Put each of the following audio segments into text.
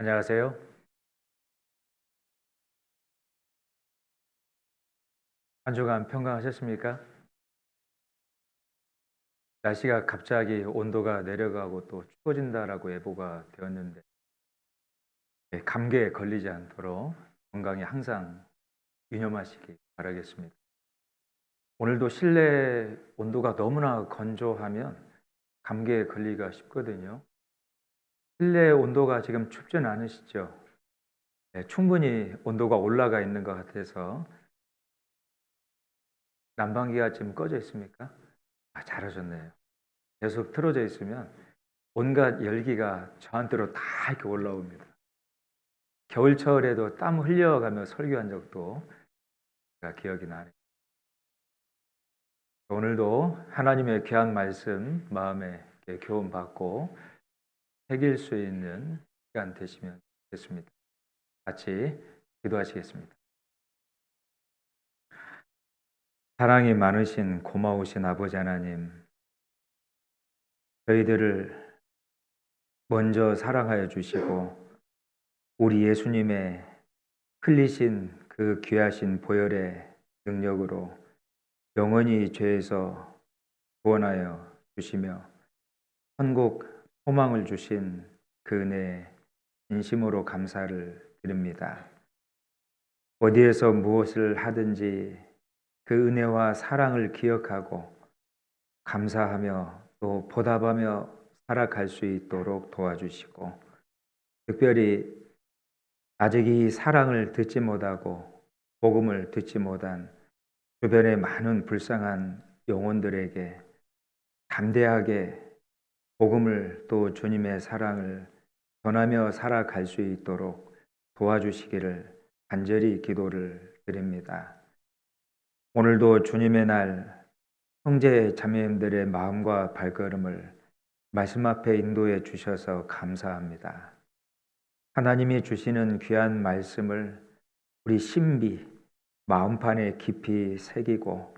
안녕하세요. 한 주간 평강하셨습니까? 날씨가 갑자기 온도가 내려가고 또 추워진다라고 예보가 되었는데 감기에 걸리지 않도록 건강에 항상 유념하시기 바라겠습니다. 오늘도 실내 온도가 너무나 건조하면 감기에 걸리기가 쉽거든요. 실내 온도가 지금 춥진 않으시죠? 네, 충분히 온도가 올라가 있는 것 같아서. 난방기가 지금 꺼져 있습니까? 잘하셨네요. 계속 틀어져 있으면 온갖 열기가 저한테로 다 이렇게 올라옵니다. 겨울철에도 땀 흘려가며 설교한 적도 제가 기억이 나네요. 오늘도 하나님의 귀한 말씀 마음에 교훈 받고 새길 수 있는 시간 되시면 좋겠습니다. 같이 기도하시겠습니다. 사랑이 많으신 고마우신 아버지 하나님, 저희들을 먼저 사랑하여 주시고 우리 예수님의 흘리신 그 귀하신 보혈의 능력으로 영원히 죄에서 구원하여 주시며 천국 소망을 주신 그 은혜에 진심으로 감사를 드립니다. 어디에서 무엇을 하든지 그 은혜와 사랑을 기억하고 감사하며 또 보답하며 살아갈 수 있도록 도와주시고, 특별히 아직 이 사랑을 듣지 못하고 복음을 듣지 못한 주변의 많은 불쌍한 영혼들에게 담대하게 복음을 또 주님의 사랑을 전하며 살아갈 수 있도록 도와주시기를 간절히 기도를 드립니다. 오늘도 주님의 날 형제 자매님들의 마음과 발걸음을 말씀 앞에 인도해 주셔서 감사합니다. 하나님이 주시는 귀한 말씀을 우리 신비 마음판에 깊이 새기고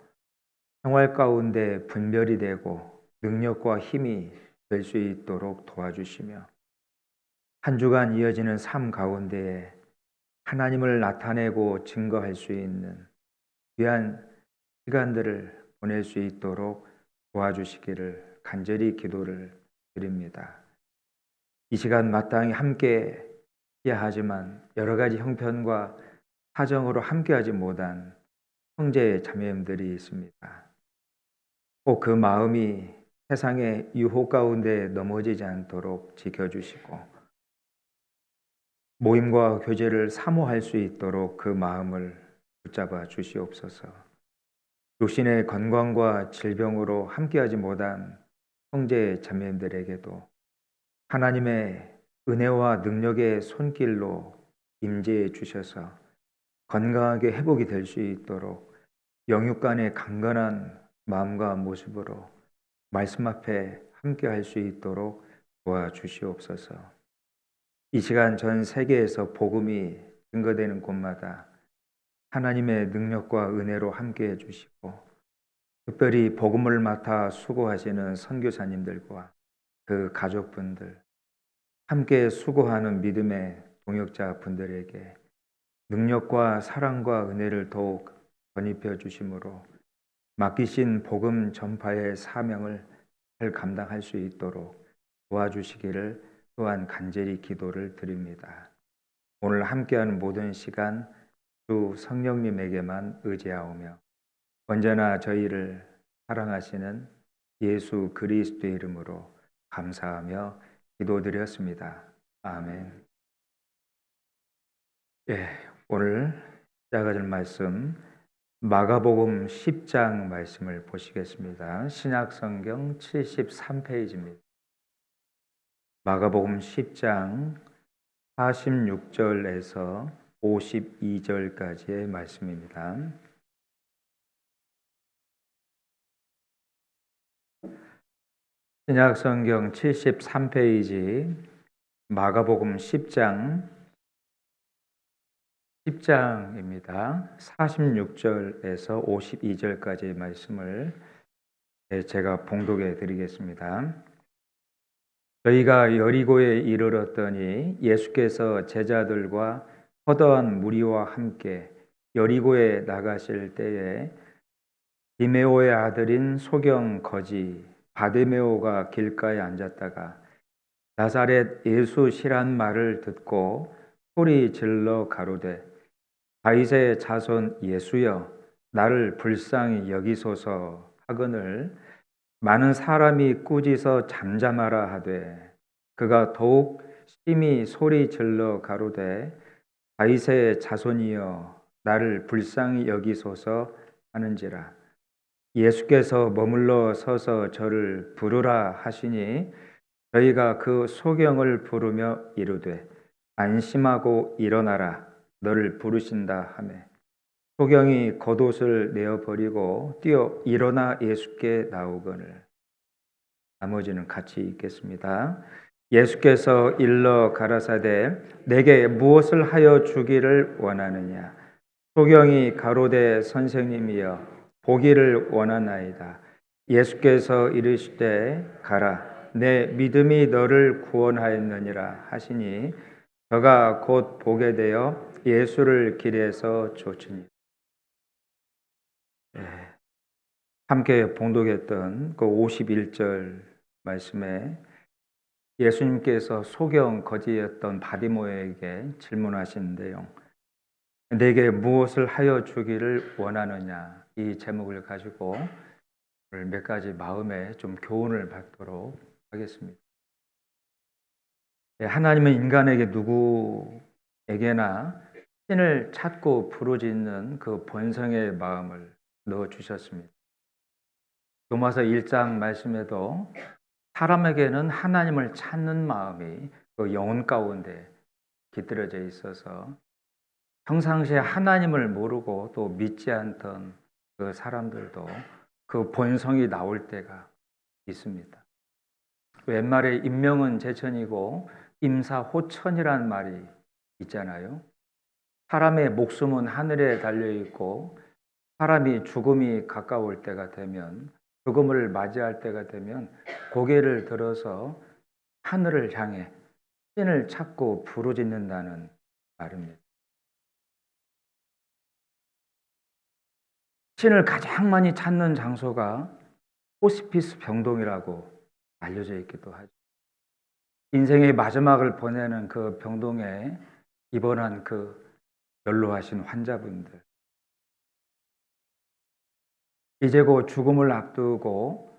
생활 가운데 분별이 되고 능력과 힘이 될 수 있도록 도와주시며, 한 주간 이어지는 삶 가운데에 하나님을 나타내고 증거할 수 있는 귀한 시간들을 보낼 수 있도록 도와주시기를 간절히 기도를 드립니다. 이 시간 마땅히 함께 해야 하지만 여러 가지 형편과 사정으로 함께하지 못한 형제 자매님들이 있습니다. 꼭 그 마음이 세상의 유혹 가운데 넘어지지 않도록 지켜주시고 모임과 교제를 사모할 수 있도록 그 마음을 붙잡아 주시옵소서. 육신의 건강과 질병으로 함께하지 못한 형제 자매님들에게도 하나님의 은혜와 능력의 손길로 임재해 주셔서 건강하게 회복이 될 수 있도록 영육 간의 강건한 마음과 모습으로 말씀 앞에 함께할 수 있도록 도와주시옵소서. 이 시간 전 세계에서 복음이 증거되는 곳마다 하나님의 능력과 은혜로 함께해 주시고, 특별히 복음을 맡아 수고하시는 선교사님들과 그 가족분들, 함께 수고하는 믿음의 동역자 분들에게 능력과 사랑과 은혜를 더욱 전입해 주심으로 맡기신 복음 전파의 사명을 잘 감당할 수 있도록 도와주시기를 또한 간절히 기도를 드립니다. 오늘 함께하는 모든 시간 주 성령님에게만 의지하오며 언제나 저희를 사랑하시는 예수 그리스도의 이름으로 감사하며 기도드렸습니다. 아멘. 오늘 시작할 말씀 마가복음 10장 말씀을 보시겠습니다. 신약성경 73페이지입니다. 마가복음 10장 46절에서 52절까지의 말씀입니다. 신약성경 73페이지 마가복음 10장입니다. 46절에서 52절까지의 말씀을 제가 봉독해 드리겠습니다. 저희가 여리고에 이르렀더니 예수께서 제자들과 허다한 무리와 함께 여리고에 나가실 때에 디메오의 아들인 소경 거지 바디메오가 길가에 앉았다가 나사렛 예수시란 말을 듣고 소리 질러 가로되 다윗의 자손 예수여 나를 불쌍히 여기소서 하거늘 많은 사람이 꾸짖어 잠잠하라 하되 그가 더욱 심히 소리 질러 가로되 다윗의 자손이여 나를 불쌍히 여기소서 하는지라. 예수께서 머물러 서서 저를 부르라 하시니 저희가 그 소경을 부르며 이르되 안심하고 일어나라 너를 부르신다 하매 소경이 겉옷을 내어 버리고 뛰어 일어나 예수께 나오거늘. 나머지는 같이 읽겠습니다. 예수께서 일러 가라사대 내게 무엇을 하여 주기를 원하느냐. 소경이 가로되 선생님이여 보기를 원하나이다. 예수께서 이르시되 가라 내 믿음이 너를 구원하였느니라 하시니 저가 곧 보게 되어 예수를 길에서 쫓으니. 함께 봉독했던 그 51절 말씀에 예수님께서 소경 거지였던 바디모에게 질문하시는데요. 내게 무엇을 하여 주기를 원하느냐, 이 제목을 가지고 몇 가지 마음에 좀 교훈을 받도록 하겠습니다. 하나님은 인간에게 누구에게나 신을 찾고 부르짖는 그 본성의 마음을 넣어주셨습니다. 로마서 1장 말씀에도 사람에게는 하나님을 찾는 마음이 그 영혼 가운데 깃들여져 있어서 평상시에 하나님을 모르고 또 믿지 않던 그 사람들도 그 본성이 나올 때가 있습니다. 옛말에 임명은 제천이고 임사호천이라는 말이 있잖아요. 사람의 목숨은 하늘에 달려있고 사람이 죽음이 가까울 때가 되면 죽음을 맞이할 때가 되면 고개를 들어서 하늘을 향해 신을 찾고 부르짖는다는 말입니다. 신을 가장 많이 찾는 장소가 호스피스 병동이라고 알려져 있기도 하죠. 인생의 마지막을 보내는 그 병동에 입원한 그 연로하신 환자분들, 이제 곧 죽음을 앞두고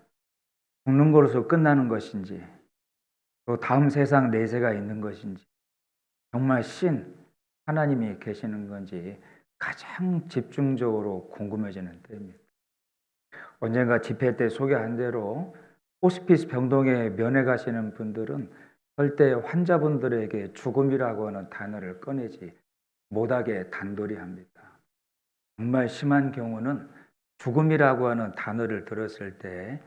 죽는 것으로 끝나는 것인지 또 다음 세상 내세가 있는 것인지 정말 신 하나님이 계시는 건지 가장 집중적으로 궁금해지는 때입니다. 언젠가 집회 때 소개한 대로 호스피스 병동에 면회 가시는 분들은 절대 환자분들에게 죽음이라고 하는 단어를 꺼내지 못하게 단돌이 합니다. 정말 심한 경우는 죽음이라고 하는 단어를 들었을 때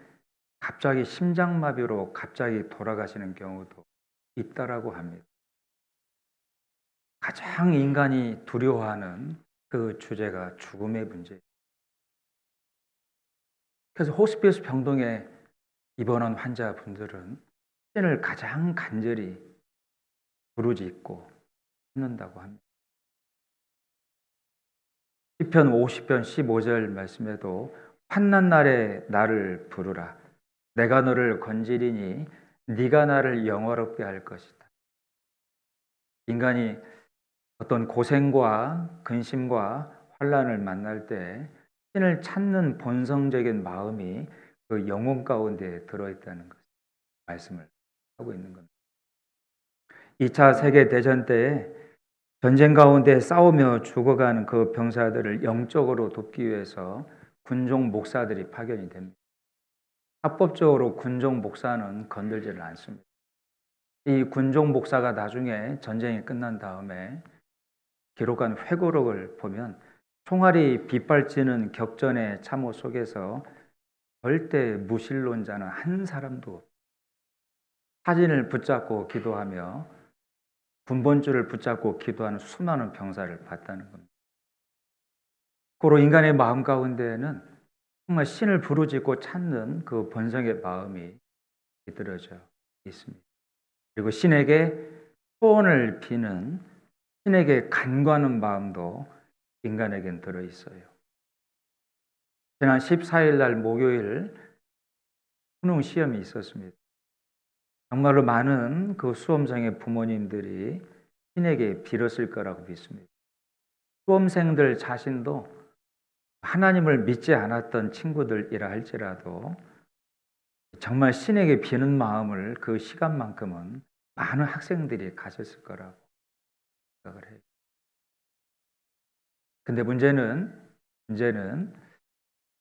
갑자기 심장마비로 갑자기 돌아가시는 경우도 있다라고 합니다. 가장 인간이 두려워하는 그 주제가 죽음의 문제예요. 그래서 호스피스 병동에 입원한 환자분들은 신을 가장 간절히 부르짖고 찾는다고 합니다. 시편 50편 15절 말씀에도 환난 날에 나를 부르라 내가 너를 건지리니 네가 나를 영화롭게 할 것이다. 인간이 어떤 고생과 근심과 환난을 만날 때 신을 찾는 본성적인 마음이 그 영혼 가운데 들어있다는 것 말씀을 하고 있는 겁니다. 2차 세계대전 때에 전쟁 가운데 싸우며 죽어가는 그 병사들을 영적으로 돕기 위해서 군종 목사들이 파견이 됩니다. 합법적으로 군종 목사는 건들지를 않습니다. 이 군종 목사가 나중에 전쟁이 끝난 다음에 기록한 회고록을 보면 총알이 빗발치는 격전의 참호 속에서 절대 무신론자는 한 사람도 사진을 붙잡고 기도하며 군번줄을 붙잡고 기도하는 수많은 병사를 봤다는 겁니다. 고로 인간의 마음 가운데에는 정말 신을 부르짖고 찾는 그 본성의 마음이 깃들어져 있습니다. 그리고 신에게 소원을 비는, 신에게 간구하는 마음도 인간에겐 들어있어요. 지난 14일 날 목요일 수능 시험이 있었습니다. 정말로 많은 그 수험생의 부모님들이 신에게 빌었을 거라고 믿습니다. 수험생들 자신도 하나님을 믿지 않았던 친구들이라 할지라도 정말 신에게 비는 마음을 그 시간만큼은 많은 학생들이 가졌을 거라고 생각을 해요. 근데 문제는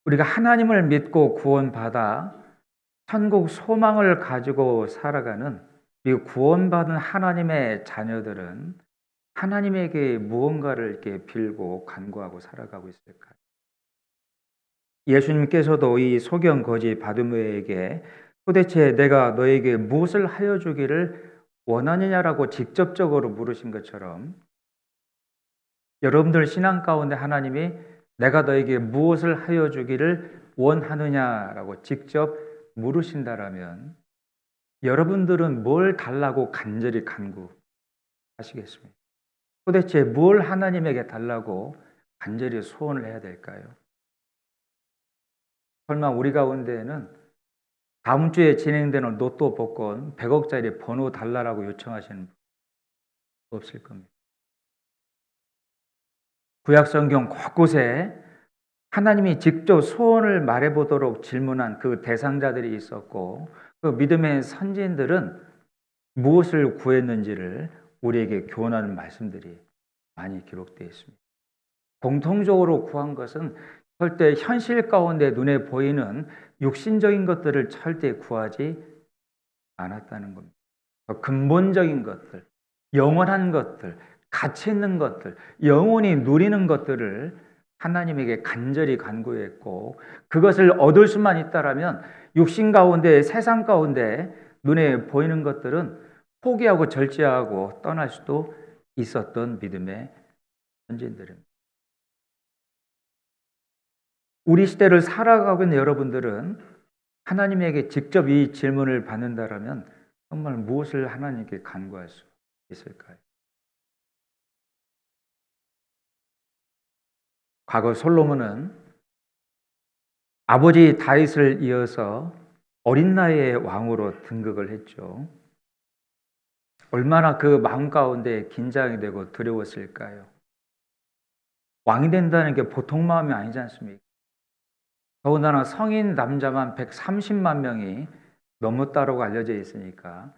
우리가 하나님을 믿고 구원받아 천국 소망을 가지고 살아가는 이 구원받은 하나님의 자녀들은 하나님에게 무언가를 이렇게 빌고 간구하고 살아가고 있을까요? 예수님께서도 이 소경 거지 바두메에게 도대체 내가 너에게 무엇을 하여 주기를 원하느냐라고 직접적으로 물으신 것처럼 여러분들 신앙 가운데 하나님이 내가 너에게 무엇을 하여 주기를 원하느냐라고 직접 물으신다라면 여러분들은 뭘 달라고 간절히 간구하시겠습니까? 도대체 뭘 하나님에게 달라고 간절히 소원을 해야 될까요? 설마 우리 가운데에는 다음 주에 진행되는 로또 복권 100억짜리 번호 달라라고 요청하시는 분 없을 겁니다. 구약 성경 곳곳에 하나님이 직접 소원을 말해보도록 질문한 그 대상자들이 있었고 그 믿음의 선진들은 무엇을 구했는지를 우리에게 교훈하는 말씀들이 많이 기록되어 있습니다. 공통적으로 구한 것은 절대 현실 가운데 눈에 보이는 육신적인 것들을 절대 구하지 않았다는 겁니다. 근본적인 것들, 영원한 것들, 가치 있는 것들, 영원히 누리는 것들을 하나님에게 간절히 간구했고 그것을 얻을 수만 있다라면 육신 가운데 세상 가운데 눈에 보이는 것들은 포기하고 절제하고 떠날 수도 있었던 믿음의 선진들입니다. 우리 시대를 살아가고 있는 여러분들은 하나님에게 직접 이 질문을 받는다라면 정말 무엇을 하나님께 간구할 수 있을까요? 과거 솔로몬은 아버지 다윗을 이어서 어린 나이에 왕으로 등극을 했죠. 얼마나 그 마음 가운데 긴장이 되고 두려웠을까요? 왕이 된다는 게 보통 마음이 아니지 않습니까? 더군다나 성인 남자만 130만 명이 넘었다고 알려져 있으니까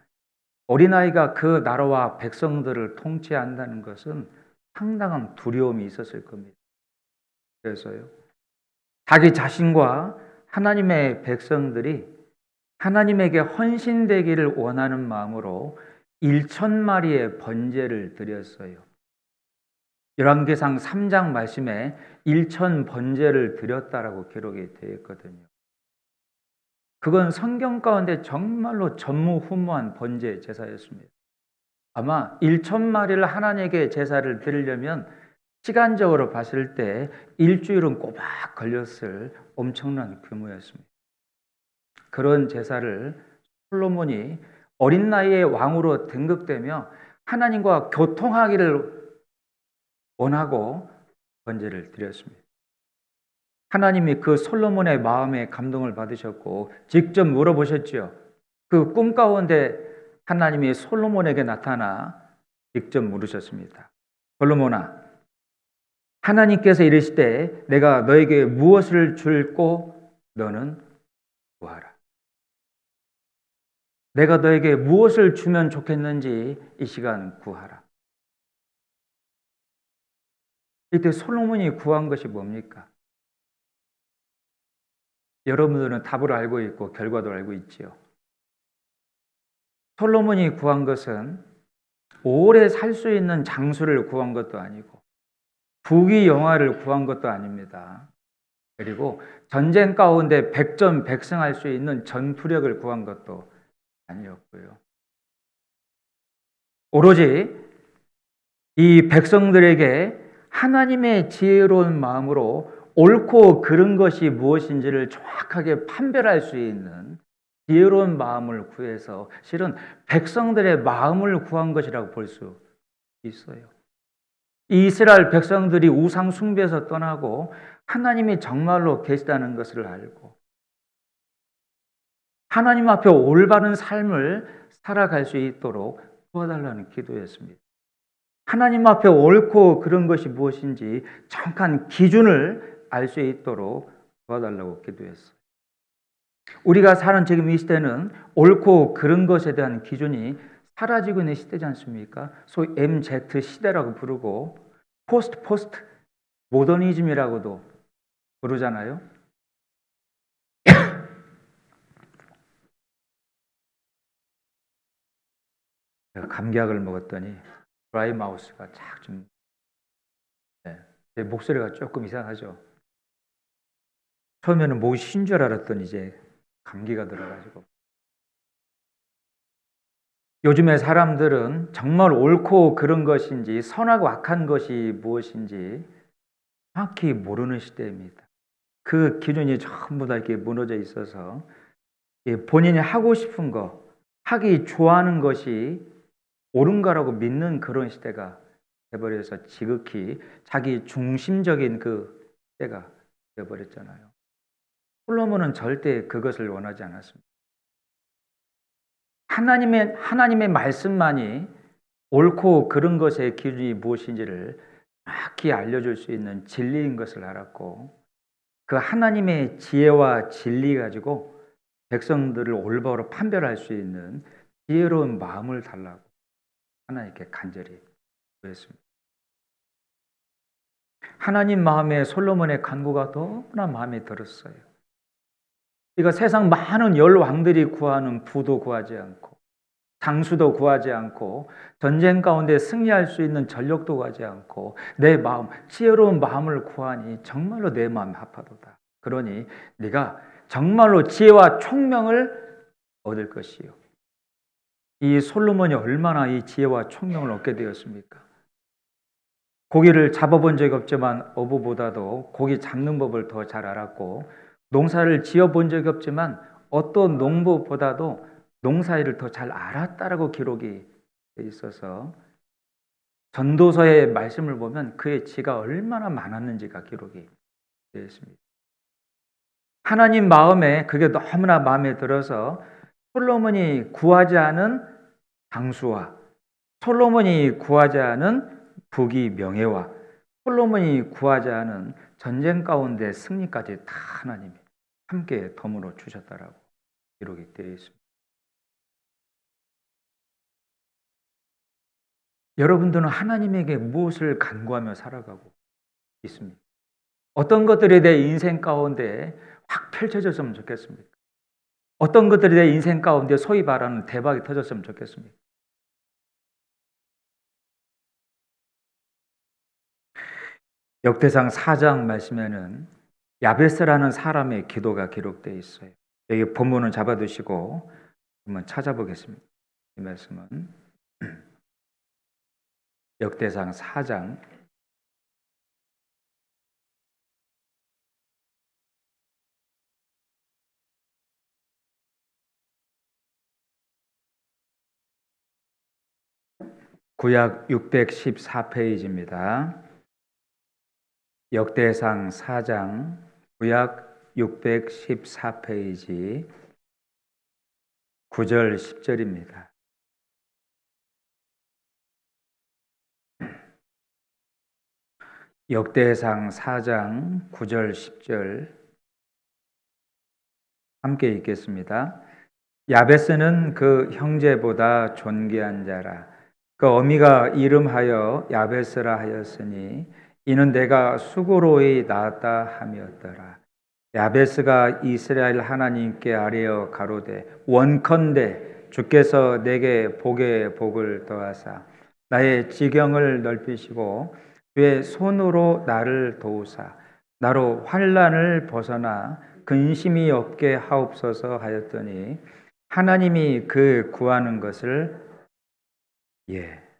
어린아이가 그 나라와 백성들을 통치한다는 것은 상당한 두려움이 있었을 겁니다. 그래서요, 자기 자신과 하나님의 백성들이 하나님에게 헌신되기를 원하는 마음으로 1,000마리의 번제를 드렸어요. 열왕기상 3장 말씀에 1,000번제를 드렸다라고 기록이 되어 있거든요. 그건 성경 가운데 정말로 전무후무한 번제 제사였습니다. 아마 1,000마리를 하나님께 제사를 드리려면 시간적으로 봤을 때 일주일은 꼬박 걸렸을 엄청난 규모였습니다. 그런 제사를 솔로몬이 어린 나이에 왕으로 등극되며 하나님과 교통하기를 원하고 번제를 드렸습니다. 하나님이 그 솔로몬의 마음에 감동을 받으셨고 직접 물어보셨죠. 그 꿈 가운데 하나님이 솔로몬에게 나타나 직접 물으셨습니다. 솔로몬아, 하나님께서 이르시되 내가 너에게 무엇을 줄고 너는 구하라. 내가 너에게 무엇을 주면 좋겠는지 이 시간 구하라. 이때 솔로몬이 구한 것이 뭡니까? 여러분들은 답을 알고 있고 결과도 알고 있지요. 솔로몬이 구한 것은 오래 살 수 있는 장수를 구한 것도 아니고 부귀 영화를 구한 것도 아닙니다. 그리고 전쟁 가운데 백전백승할 수 있는 전투력을 구한 것도 아니었고요. 오로지 이 백성들에게 하나님의 지혜로운 마음으로 옳고 그른 것이 무엇인지를 정확하게 판별할 수 있는 지혜로운 마음을 구해서 실은 백성들의 마음을 구한 것이라고 볼 수 있어요. 이 이스라엘 백성들이 우상 숭배에서 떠나고 하나님이 정말로 계시다는 것을 알고 하나님 앞에 올바른 삶을 살아갈 수 있도록 도와달라는 기도였습니다. 하나님 앞에 옳고 그른 것이 무엇인지 정확한 기준을 알 수 있도록 도와달라고 기도했어요. 우리가 사는 지금 이 시대는 옳고 그른 것에 대한 기준이 사라지고 있는 시대지 않습니까? 소위 MZ 시대라고 부르고 포스트 모더니즘이라고도 부르잖아요. 제가 감기약을 먹었더니 드라이 마우스가 좀 제 목소리가 조금 이상하죠. 처음에는 목이 쉰 줄 알았더니 이제 감기가 들어가지고. 요즘에 사람들은 정말 옳고 그른 것인지 선하고 악한 것이 무엇인지 정확히 모르는 시대입니다. 그 기준이 전부 다 이렇게 무너져 있어서 본인이 하고 싶은 거, 하기 좋아하는 것이 옳은 거라고 믿는 그런 시대가 돼버려서 지극히 자기 중심적인 그 시대가 돼버렸잖아요. 솔로몬은 절대 그것을 원하지 않았습니다. 하나님의 말씀만이 옳고 그른 것의 기준이 무엇인지를 정확히 알려줄 수 있는 진리인 것을 알았고 그 하나님의 지혜와 진리 가지고 백성들을 올바로 판별할 수 있는 지혜로운 마음을 달라고 하나님께 간절히 구했습니다. 하나님 마음에 솔로몬의 간구가 너무나 마음에 들었어요. 이거 세상 많은 열왕들이 구하는 부도 구하지 않고 장수도 구하지 않고 전쟁 가운데 승리할 수 있는 전력도 구하지 않고 내 마음, 지혜로운 마음을 구하니 정말로 내 마음이 아파도다. 그러니 네가 정말로 지혜와 총명을 얻을 것이요. 이 솔로몬이 얼마나 이 지혜와 총명을 얻게 되었습니까? 고기를 잡아본 적이 없지만 어부보다도 고기 잡는 법을 더 잘 알았고 농사를 지어본 적이 없지만 어떤 농부보다도 농사일을 더 잘 알았다라고 기록이 돼 있어서 전도서의 말씀을 보면 그의 지가 얼마나 많았는지가 기록이 되어 있습니다. 하나님 마음에 그게 너무나 마음에 들어서 솔로몬이 구하지 않은 장수와 솔로몬이 구하지 않은 부귀 명예와 솔로몬이 구하지 않은 전쟁 가운데 승리까지 다 하나님이 함께 덤으로 주셨다라고 기록이 되어 있습니다. 여러분들은 하나님에게 무엇을 간구하며 살아가고 있습니까? 어떤 것들이 내 인생 가운데 확 펼쳐졌으면 좋겠습니까? 어떤 것들이 내 인생 가운데 소위 말하는 대박이 터졌으면 좋겠습니까? 역대상 4장 말씀에는 야베스라는 사람의 기도가 기록되어 있어요. 여기 본문을 잡아두시고 한번 찾아보겠습니다. 이 말씀은 역대상 4장 구약 614페이지입니다. 역대상 4장 구약 614페이지 9절 10절입니다. 역대상 4장 9절 10절 함께 읽겠습니다. 야베스는 그 형제보다 존귀한 자라. 그 어미가 이름하여 야베스라 하였으니 이는 내가 수고로이 낳았다 함이었더라. 야베스가 이스라엘 하나님께 아뢰어 가로되 원컨대 주께서 내게 복에 복을 더하사 나의 지경을 넓히시고 주의 손으로 나를 도우사 나로 환난을 벗어나 근심이 없게 하옵소서 하였더니 하나님이 그 구하는 것을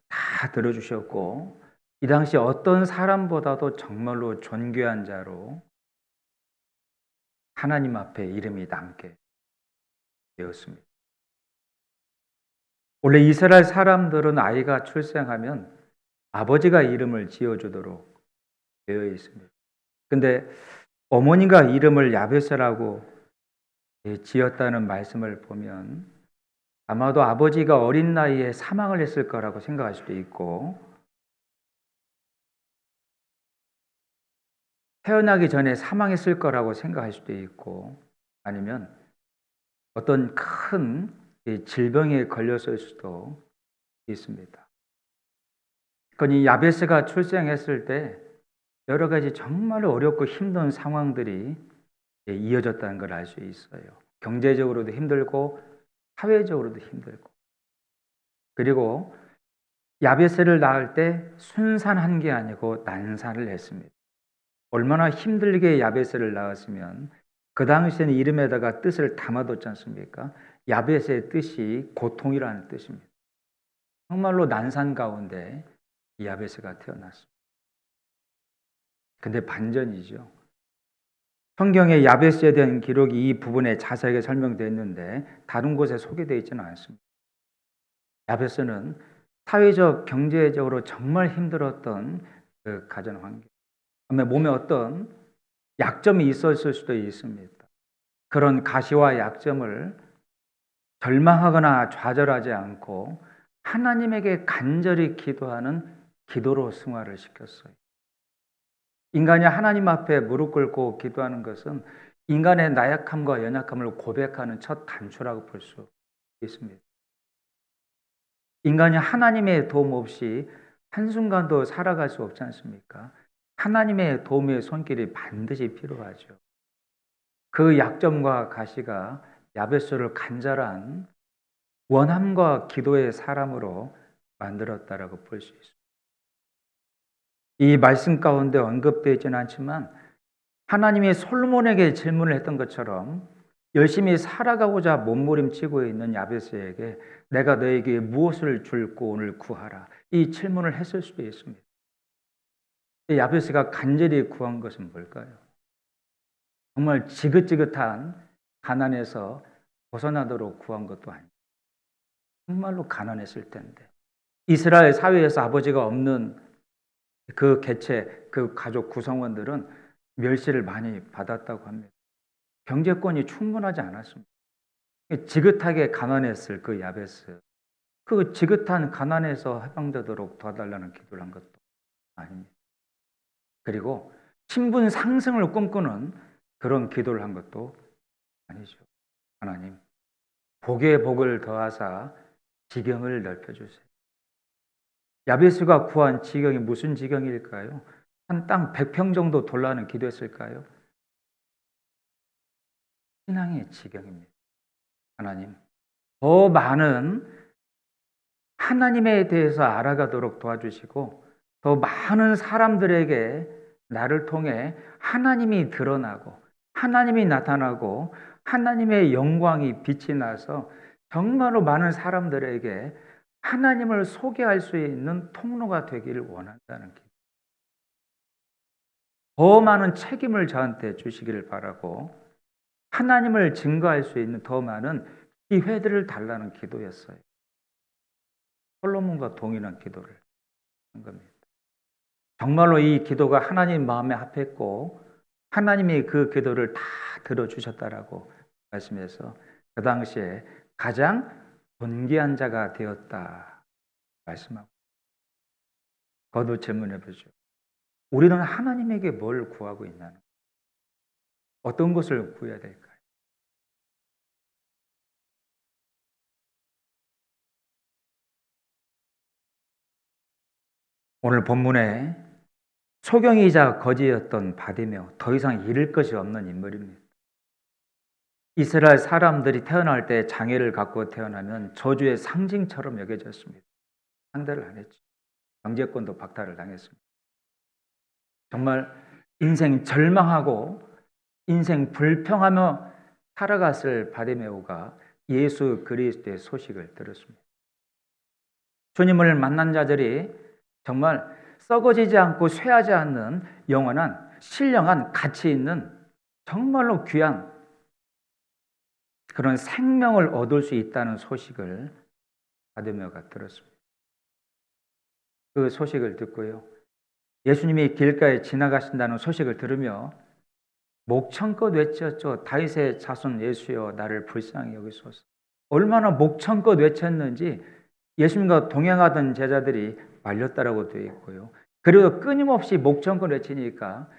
다 들어주셨고 이 당시 어떤 사람보다도 정말로 존귀한 자로 하나님 앞에 이름이 남게 되었습니다. 원래 이스라엘 사람들은 아이가 출생하면 아버지가 이름을 지어주도록 되어 있습니다. 근데 어머니가 이름을 야베스라고 지었다는 말씀을 보면 아마도 아버지가 어린 나이에 사망을 했을 거라고 생각할 수도 있고, 태어나기 전에 사망했을 거라고 생각할 수도 있고, 아니면 어떤 큰 질병에 걸렸을 수도 있습니다. 그러니 야베스가 출생했을 때 여러 가지 정말 어렵고 힘든 상황들이 이어졌다는 걸 알 수 있어요. 경제적으로도 힘들고 사회적으로도 힘들고, 그리고 야베스를 낳을 때 순산한 게 아니고 난산을 했습니다. 얼마나 힘들게 야베스를 낳았으면 그 당시에는 이름에다가 뜻을 담아뒀지 않습니까? 야베스의 뜻이 고통이라는 뜻입니다. 정말로 난산 가운데 야베스가 태어났습니다. 근데 반전이죠. 성경에 야베스에 대한 기록이 이 부분에 자세하게 설명되어 있는데 다른 곳에 소개되어 있지는 않습니다. 야베스는 사회적, 경제적으로 정말 힘들었던 그 가정 환경, 몸에 어떤 약점이 있었을 수도 있습니다. 그런 가시와 약점을 절망하거나 좌절하지 않고 하나님에게 간절히 기도하는 기도로 승화를 시켰어요. 인간이 하나님 앞에 무릎 꿇고 기도하는 것은 인간의 나약함과 연약함을 고백하는 첫 단추라고 볼 수 있습니다. 인간이 하나님의 도움 없이 한순간도 살아갈 수 없지 않습니까? 하나님의 도움의 손길이 반드시 필요하죠. 그 약점과 가시가 야베스를 간절한 원함과 기도의 사람으로 만들었다라고 볼 수 있습니다. 이 말씀 가운데 언급되어 있지는 않지만 하나님이 솔로몬에게 질문을 했던 것처럼 열심히 살아가고자 몸부림치고 있는 야베스에게 내가 너에게 무엇을 줄고 오늘 구하라, 이 질문을 했을 수도 있습니다. 야베스가 간절히 구한 것은 뭘까요? 정말 지긋지긋한 가난에서 벗어나도록 구한 것도 아니고 정말로 가난했을 텐데 이스라엘 사회에서 아버지가 없는 그 개체, 그 가족 구성원들은 멸시를 많이 받았다고 합니다. 경제권이 충분하지 않았습니다. 지긋하게 가난했을 그 야베스, 그 지긋한 가난에서 해방되도록 도와달라는 기도를 한 것도 아닙니다. 그리고 신분 상승을 꿈꾸는 그런 기도를 한 것도 아니죠. 하나님, 복에 복을 더하사 지경을 넓혀주세요. 야베스가 구한 지경이 무슨 지경일까요? 한 땅 100평 정도 돌라는 기도했을까요? 신앙의 지경입니다. 하나님, 더 많은 하나님에 대해서 알아가도록 도와주시고 더 많은 사람들에게 나를 통해 하나님이 드러나고 하나님이 나타나고 하나님의 영광이 빛이 나서 정말로 많은 사람들에게 하나님을 소개할 수 있는 통로가 되기를 원한다는 기도. 더 많은 책임을 저한테 주시기를 바라고 하나님을 증거할 수 있는 더 많은 기회들을 달라는 기도였어요. 솔로몬과 동일한 기도를 한 겁니다. 정말로 이 기도가 하나님 마음에 합했고 하나님이 그 기도를 다 들어주셨다라고 말씀해서 그 당시에 가장 존귀한 자가 되었다 말씀하고, 거듭 질문해 보죠. 우리는 하나님에게 뭘 구하고 있나요? 어떤 것을 구해야 될까요? 오늘 본문에 소경이자 거지였던 바디메오, 더 이상 잃을 것이 없는 인물입니다. 이스라엘 사람들이 태어날 때 장애를 갖고 태어나면 저주의 상징처럼 여겨졌습니다. 상대를 안 했죠. 경제권도 박탈을 당했습니다. 정말 인생 절망하고 인생 불평하며 살아갔을 바디메오가 예수 그리스도의 소식을 들었습니다. 주님을 만난 자들이 정말 썩어지지 않고 쇠하지 않는 영원한 신령한 가치 있는 정말로 귀한 그런 생명을 얻을 수 있다는 소식을 바디메오가 들었습니다. 그 소식을 듣고요, 예수님이 길가에 지나가신다는 소식을 들으며 목청껏 외쳤죠. 다윗의 자손 예수여 나를 불쌍히 여기소서. 얼마나 목청껏 외쳤는지 예수님과 동행하던 제자들이 말렸다라고 되어 있고요. 그리고 끊임없이 목청껏 외치니까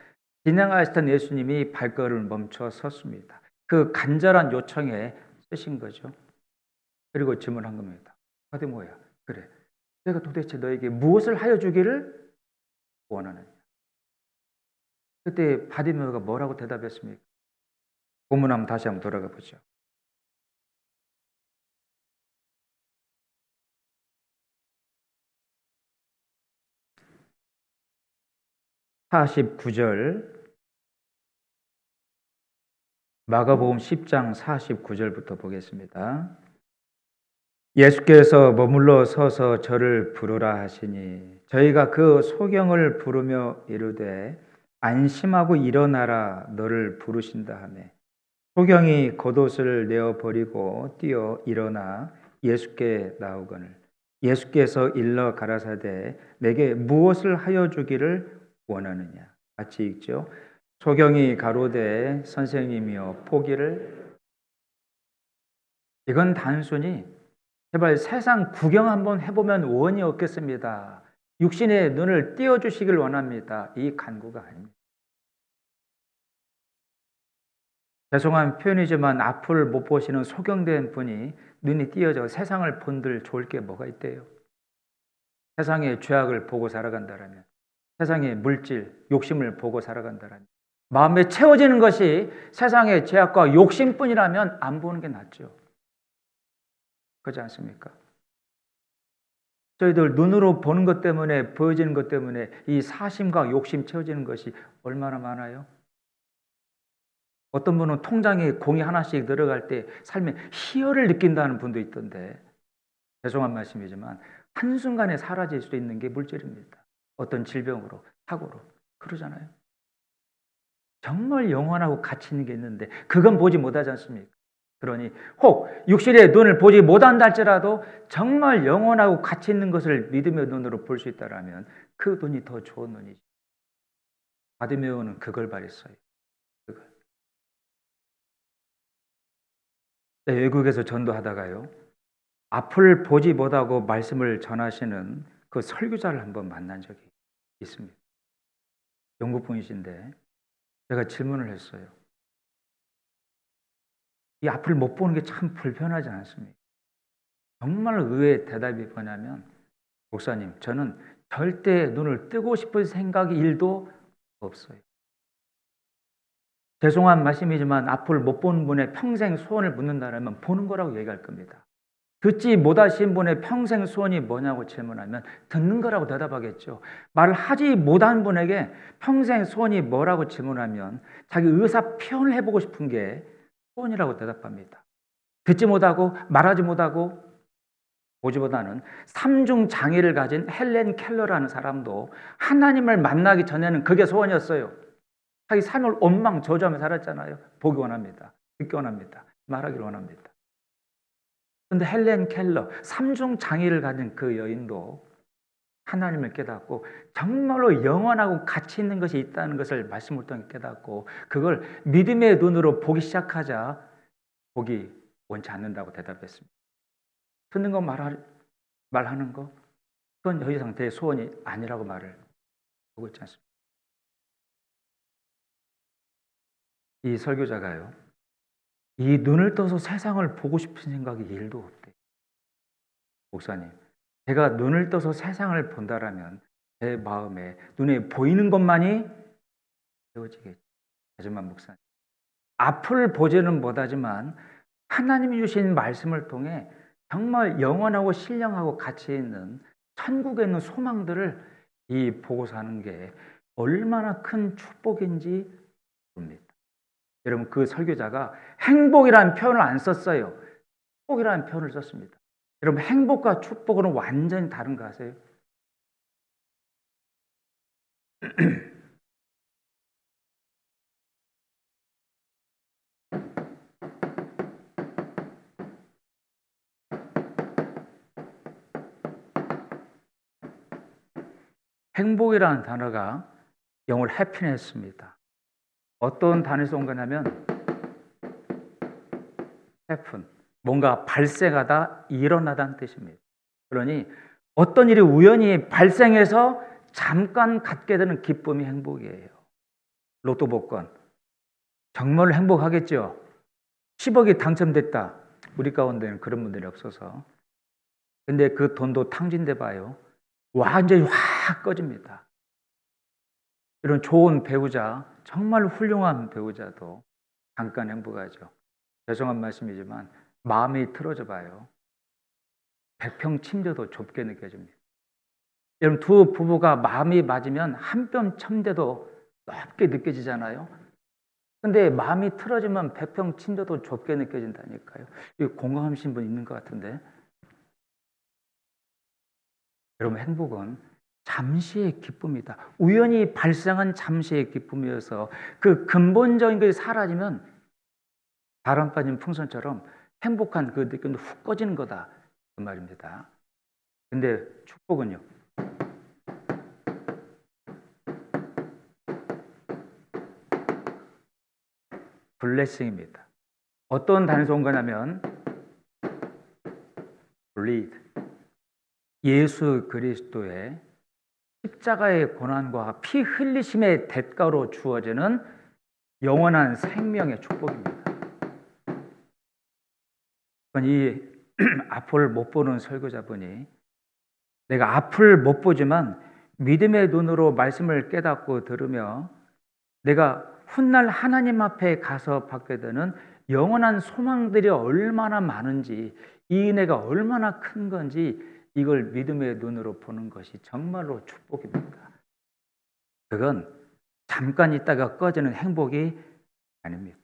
지나가시던 예수님이 발걸음을 멈춰 섰습니다. 그 간절한 요청에 쓰신 거죠. 그리고 질문한 겁니다. 바디메오야, 그래, 내가 도대체 너에게 무엇을 하여 주기를 원하느냐? 그때 바디메오가 뭐라고 대답했습니까? 본문 한번 다시 한번 돌아가 보죠. 49절, 마가복음 10장 49절부터 보겠습니다. 예수께서 머물러 서서 저를 부르라 하시니 저희가 그 소경을 부르며 이르되 안심하고 일어나라 너를 부르신다 하며 소경이 겉옷을 내어 버리고 뛰어 일어나 예수께 나오거늘 예수께서 일러 가라사대 내게 무엇을 하여 주기를 원하느냐. 같이 읽죠. 소경이 가로되 선생님이여 포기를. 이건 단순히 제발 세상 구경 한번 해보면 원이 없겠습니다. 육신의 눈을 띄워주시길 원합니다. 이 간구가 아닙니다. 죄송한 표현이지만 앞을 못 보시는 소경된 분이 눈이 띄어져 세상을 본들 좋을 게 뭐가 있대요? 세상의 죄악을 보고 살아간다라면, 세상의 물질, 욕심을 보고 살아간다라면, 마음에 채워지는 것이 세상의 죄악과 욕심뿐이라면 안 보는 게 낫죠. 그렇지 않습니까? 저희들 눈으로 보는 것 때문에, 보여지는 것 때문에 이 사심과 욕심 채워지는 것이 얼마나 많아요? 어떤 분은 통장에 공이 하나씩 들어갈 때 삶에 희열을 느낀다는 분도 있던데, 죄송한 말씀이지만 한순간에 사라질 수 있는 게 물질입니다. 어떤 질병으로, 사고로. 그러잖아요. 정말 영원하고 가치 있는 게 있는데 그건 보지 못하지 않습니까? 그러니 혹 육신의 눈을 보지 못한다 할지라도 정말 영원하고 가치 있는 것을 믿음의 눈으로 볼 수 있다면 그 눈이 더 좋은 눈이죠. 바디메오는 그걸 바랬어요. 그걸. 외국에서 전도하다가요, 앞을 보지 못하고 말씀을 전하시는 그 설교자를 한번 만난 적이 있습니다. 영국 분이신데 제가 질문을 했어요. 이 앞을 못 보는 게 참 불편하지 않습니까? 정말 의외의 대답이 뭐냐면, 목사님, 저는 절대 눈을 뜨고 싶은 생각이 1도 없어요. 죄송한 말씀이지만 앞을 못 보는 분의 평생 소원을 묻는다면 보는 거라고 얘기할 겁니다. 듣지 못하신 분의 평생 소원이 뭐냐고 질문하면 듣는 거라고 대답하겠죠. 말을 하지 못한 분에게 평생 소원이 뭐라고 질문하면 자기 의사 표현을 해보고 싶은 게 소원이라고 대답합니다. 듣지 못하고 말하지 못하고 보지보다는 삼중 장애를 가진 헬렌 켈러라는 사람도 하나님을 만나기 전에는 그게 소원이었어요. 자기 삶을 원망저주하며 살았잖아요. 보기 원합니다. 듣기 원합니다. 말하기를 원합니다. 그런데 헬렌 켈러, 삼중 장애를 가진 그 여인도 하나님을 깨닫고 정말로 영원하고 가치 있는 것이 있다는 것을 말씀을 통해 깨닫고 그걸 믿음의 눈으로 보기 시작하자 보기 원치 않는다고 대답했습니다. 듣는 거 말하는 거 그건 더 이상 내 소원이 아니라고 말을 하고 있지 않습니까? 이 설교자가요, 이 눈을 떠서 세상을 보고 싶은 생각이 1도 없대. 목사님, 제가 눈을 떠서 세상을 본다라면 제 마음에 눈에 보이는 것만이 채워지겠죠. 하지만 목사님, 앞을 보지는 못하지만 하나님이 주신 말씀을 통해 정말 영원하고 신령하고 가치 있는 천국에 있는 소망들을 이 보고 사는 게 얼마나 큰 축복인지 봅니다. 여러분, 그 설교자가 행복이라는 표현을 안 썼어요. 축복이라는 표현을 썼습니다. 여러분, 행복과 축복은 완전히 다른 거 아세요? 행복이라는 단어가 영어로 해피니스입니다. 어떤 단어에서 온 거냐면 happen, 뭔가 발생하다, 일어나다는 뜻입니다. 그러니 어떤 일이 우연히 발생해서 잠깐 갖게 되는 기쁨이 행복이에요. 로또 복권 정말 행복하겠죠. 10억이 당첨됐다. 우리 가운데는 그런 분들이 없어서. 근데 그 돈도 탕진돼 봐요. 완전히 확 꺼집니다. 이런 좋은 배우자, 정말 훌륭한 배우자도 잠깐 행복하죠. 죄송한 말씀이지만 마음이 틀어져 봐요. 100평 침대도 좁게 느껴집니다. 여러분, 두 부부가 마음이 맞으면 한 뼘 침대도 넓게 느껴지잖아요. 근데 마음이 틀어지면 100평 침대도 좁게 느껴진다니까요. 이거 공감하신 분 있는 것 같은데. 여러분, 행복은 잠시의 기쁨이다. 우연히 발생한 잠시의 기쁨이어서 그 근본적인 것이 사라지면 바람 빠진 풍선처럼 행복한 그 느낌도 훅 꺼지는 거다. 그 말입니다. 근데 축복은요. 블레싱입니다. 어떤 단에서 온 거냐면 bleed. 예수 그리스도의 십자가의 고난과 피 흘리심의 대가로 주어지는 영원한 생명의 축복입니다. 이 앞을 못 보는 설교자분이 내가 앞을 못 보지만 믿음의 눈으로 말씀을 깨닫고 들으며 내가 훗날 하나님 앞에 가서 받게 되는 영원한 소망들이 얼마나 많은지, 이 은혜가 얼마나 큰 건지 이걸 믿음의 눈으로 보는 것이 정말로 축복입니다. 그건 잠깐 있다가 꺼지는 행복이 아닙니다.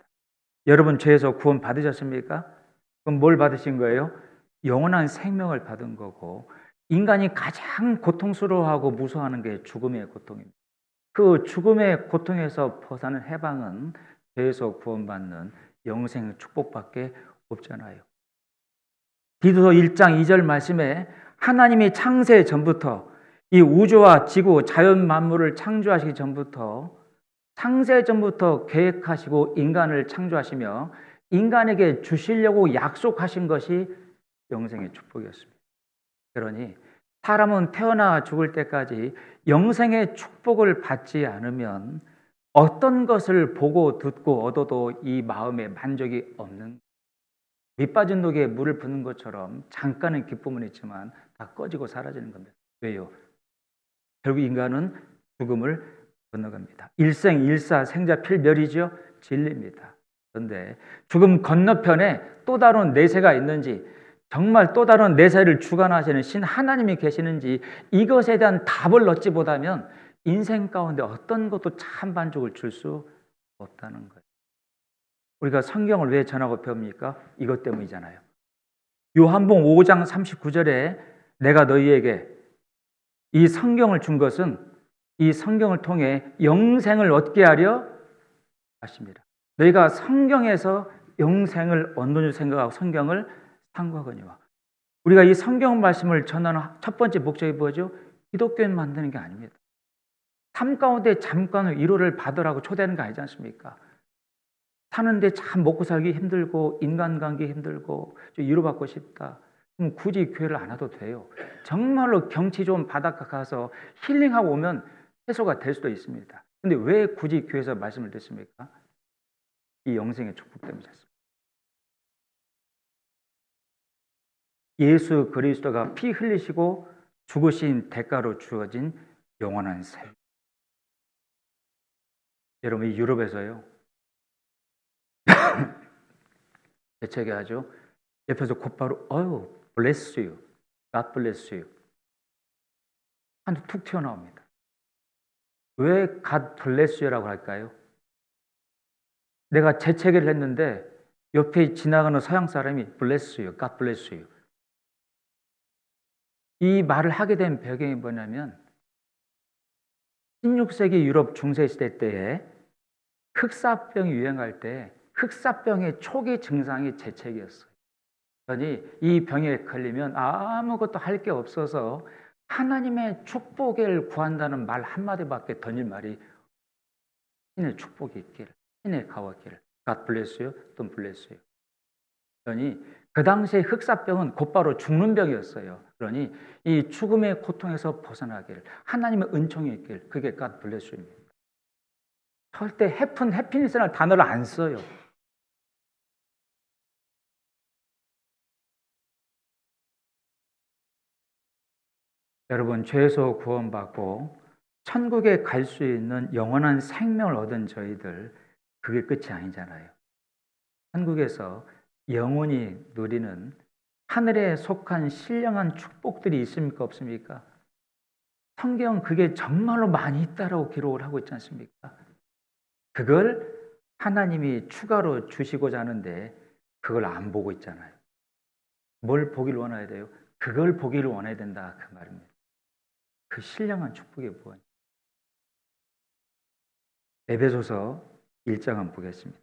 여러분, 죄에서 구원 받으셨습니까? 그럼 뭘 받으신 거예요? 영원한 생명을 받은 거고, 인간이 가장 고통스러워하고 무서워하는 게 죽음의 고통입니다. 그 죽음의 고통에서 벗어나는 해방은 죄에서 구원받는 영생 축복밖에 없잖아요. 디도서 1장 2절 말씀에 하나님이 창세 전부터 이 우주와 지구, 자연 만물을 창조하시기 전부터 창세 전부터 계획하시고 인간을 창조하시며 인간에게 주시려고 약속하신 것이 영생의 축복이었습니다. 그러니 사람은 태어나 죽을 때까지 영생의 축복을 받지 않으면 어떤 것을 보고 듣고 얻어도 이 마음에 만족이 없는, 밑빠진 독에 물을 붓는 것처럼 잠깐의 기쁨은 있지만 다 꺼지고 사라지는 겁니다. 왜요? 결국 인간은 죽음을 건너갑니다. 일생 일사 생자 필멸이죠. 진리입니다. 그런데 죽음 건너편에 또 다른 내세가 있는지, 정말 또 다른 내세를 주관하시는 신 하나님이 계시는지 이것에 대한 답을 얻지 못하면 인생 가운데 어떤 것도 참 만족을 줄 수 없다는 거예요. 우리가 성경을 왜 전하고 배웁니까? 이것 때문이잖아요. 요한복음 5장 39절에 내가 너희에게 이 성경을 준 것은 이 성경을 통해 영생을 얻게 하려 하십니다. 너희가 성경에서 영생을 얻는 줄 생각하고 성경을 상고하거니와. 우리가 이 성경 말씀을 전하는 첫 번째 목적이 뭐죠? 기독교인 만드는 게 아닙니다. 삶 가운데 잠깐 위로를 받으라고 초대하는 거 아니지 않습니까? 사는데 참 먹고 살기 힘들고 인간관계 힘들고 좀 위로받고 싶다. 그럼 굳이 교회를 안 와도 돼요. 정말로 경치 좋은 바닷가 가서 힐링하고 오면 해소가 될 수도 있습니다. 근데 왜 굳이 교회에서 말씀을 듣습니까? 이 영생의 축복 때문이었습니다. 예수 그리스도가 피 흘리시고 죽으신 대가로 주어진 영원한 삶. 여러분, 이 유럽에서요. 대책이 하죠. 옆에서 곧바로 bless you, God bless you 한두 툭 튀어나옵니다. 왜 God bless you라고 할까요? 내가 재채기를 했는데 옆에 지나가는 서양 사람이 bless you, God bless you 이 말을 하게 된 배경이 뭐냐면 16세기 유럽 중세시대 때에 흑사병이 유행할 때 흑사병의 초기 증상이 재채기였어요. 그러니 이 병에 걸리면 아무것도 할 게 없어서 하나님의 축복을 구한다는 말 한마디밖에 던질 말이 신의 축복이 있기를, 신의 가왔기를, God bless you, don't bless you. 그러니 그 당시에 흑사병은 곧바로 죽는 병이었어요. 그러니 이 죽음의 고통에서 벗어나기를, 하나님의 은총이 있기를, 그게 God bless you입니다. 절대 해피니스라는 단어를 안 써요. 여러분, 죄에서 구원받고 천국에 갈 수 있는 영원한 생명을 얻은 저희들, 그게 끝이 아니잖아요. 천국에서 영원히 누리는 하늘에 속한 신령한 축복들이 있습니까? 없습니까? 성경 그게 정말로 많이 있다라고 기록을 하고 있지 않습니까? 그걸 하나님이 추가로 주시고자 하는데 그걸 안 보고 있잖아요. 뭘 보기를 원해야 돼요? 그걸 보기를 원해야 된다, 그 말입니다. 그 신령한 축복이 뭐냐? 에베소서 1장 한번 보겠습니다.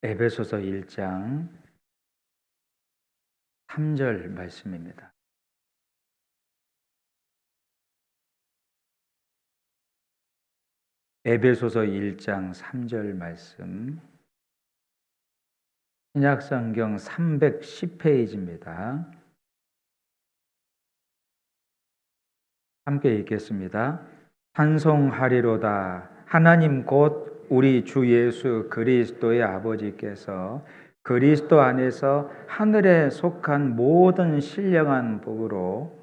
에베소서 1장 3절 말씀입니다. 에베소서 1장 3절 말씀, 신약성경 310페이지입니다. 함께 읽겠습니다. 찬송하리로다. 하나님 곧 우리 주 예수 그리스도의 아버지께서 그리스도 안에서 하늘에 속한 모든 신령한 복으로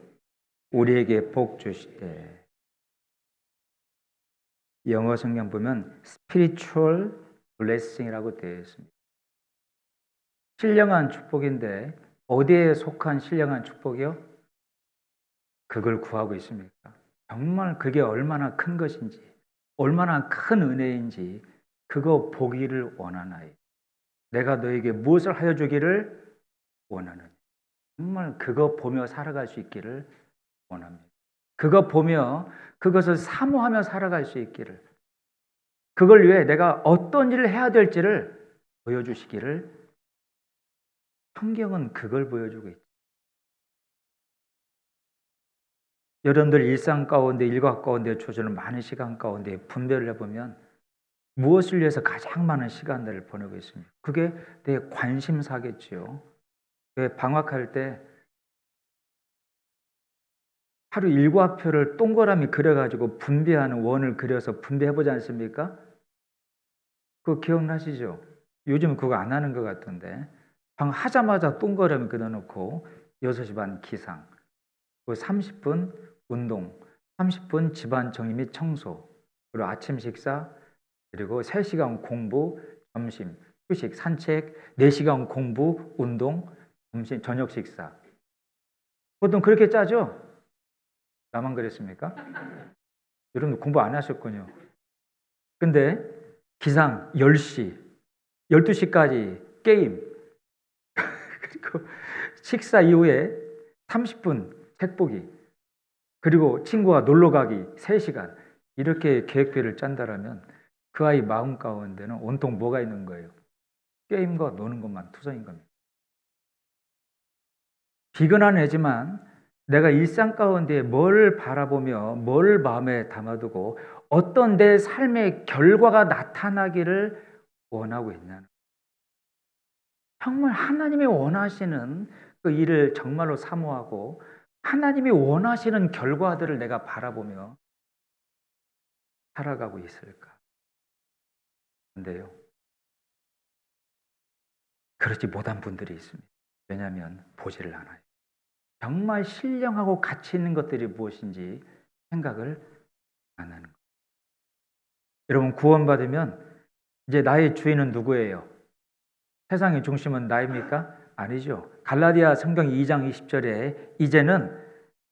우리에게 복 주시되. 영어 성경 보면 spiritual blessing이라고 되어 있습니다. 신령한 축복인데 어디에 속한 신령한 축복이요? 그걸 구하고 있습니까? 정말 그게 얼마나 큰 것인지, 얼마나 큰 은혜인지 그거 보기를 원하나요? 내가 너에게 무엇을 하여 주기를 원하느냐? 정말 그거 보며 살아갈 수 있기를 원합니다. 그거 보며 그것을 사모하며 살아갈 수 있기를, 그걸 위해 내가 어떤 일을 해야 될지를 보여주시기를, 성경은 그걸 보여주고 있죠. 여러분들 일상 가운데, 일과 가운데 주어지는 많은 시간 가운데 분별을 해보면 무엇을 위해서 가장 많은 시간들을 보내고 있습니까? 그게 내 관심사겠지요. 방학할 때 하루 일과표를 동그라미 그려가지고 분배하는 원을 그려서 분배해보지 않습니까? 그거 기억나시죠? 요즘 그거 안 하는 것 같던데, 하자마자 동그라미 그려놓고 6시 반 기상, 30분 운동, 30분 집안 정리 및 청소, 그리고 아침 식사, 그리고 3시간 공부, 점심, 휴식, 산책, 4시간 공부, 운동, 점심, 저녁 식사. 보통 그렇게 짜죠? 나만 그랬습니까? 여러분 공부 안 하셨군요. 근데 기상 10시, 12시까지 게임, 그리고 식사 이후에 30분 책 보기, 그리고 친구와 놀러 가기 3시간, 이렇게 계획표를 짠다라면 그 아이 마음 가운데는 온통 뭐가 있는 거예요? 게임과 노는 것만 투성인 겁니다. 비근한 애지만 내가 일상 가운데 뭘 바라보며 뭘 마음에 담아두고 어떤 내 삶의 결과가 나타나기를 원하고 있냐는, 정말 하나님이 원하시는 그 일을 정말로 사모하고 하나님이 원하시는 결과들을 내가 바라보며 살아가고 있을까? 근데요, 그렇지 못한 분들이 있습니다. 왜냐하면 보지를 않아요. 정말 신령하고 가치 있는 것들이 무엇인지 생각을 안 하는 거예요. 여러분, 구원받으면 이제 나의 주인은 누구예요? 세상의 중심은 나입니까? 아니죠. 갈라디아 성경 2장 20절에 이제는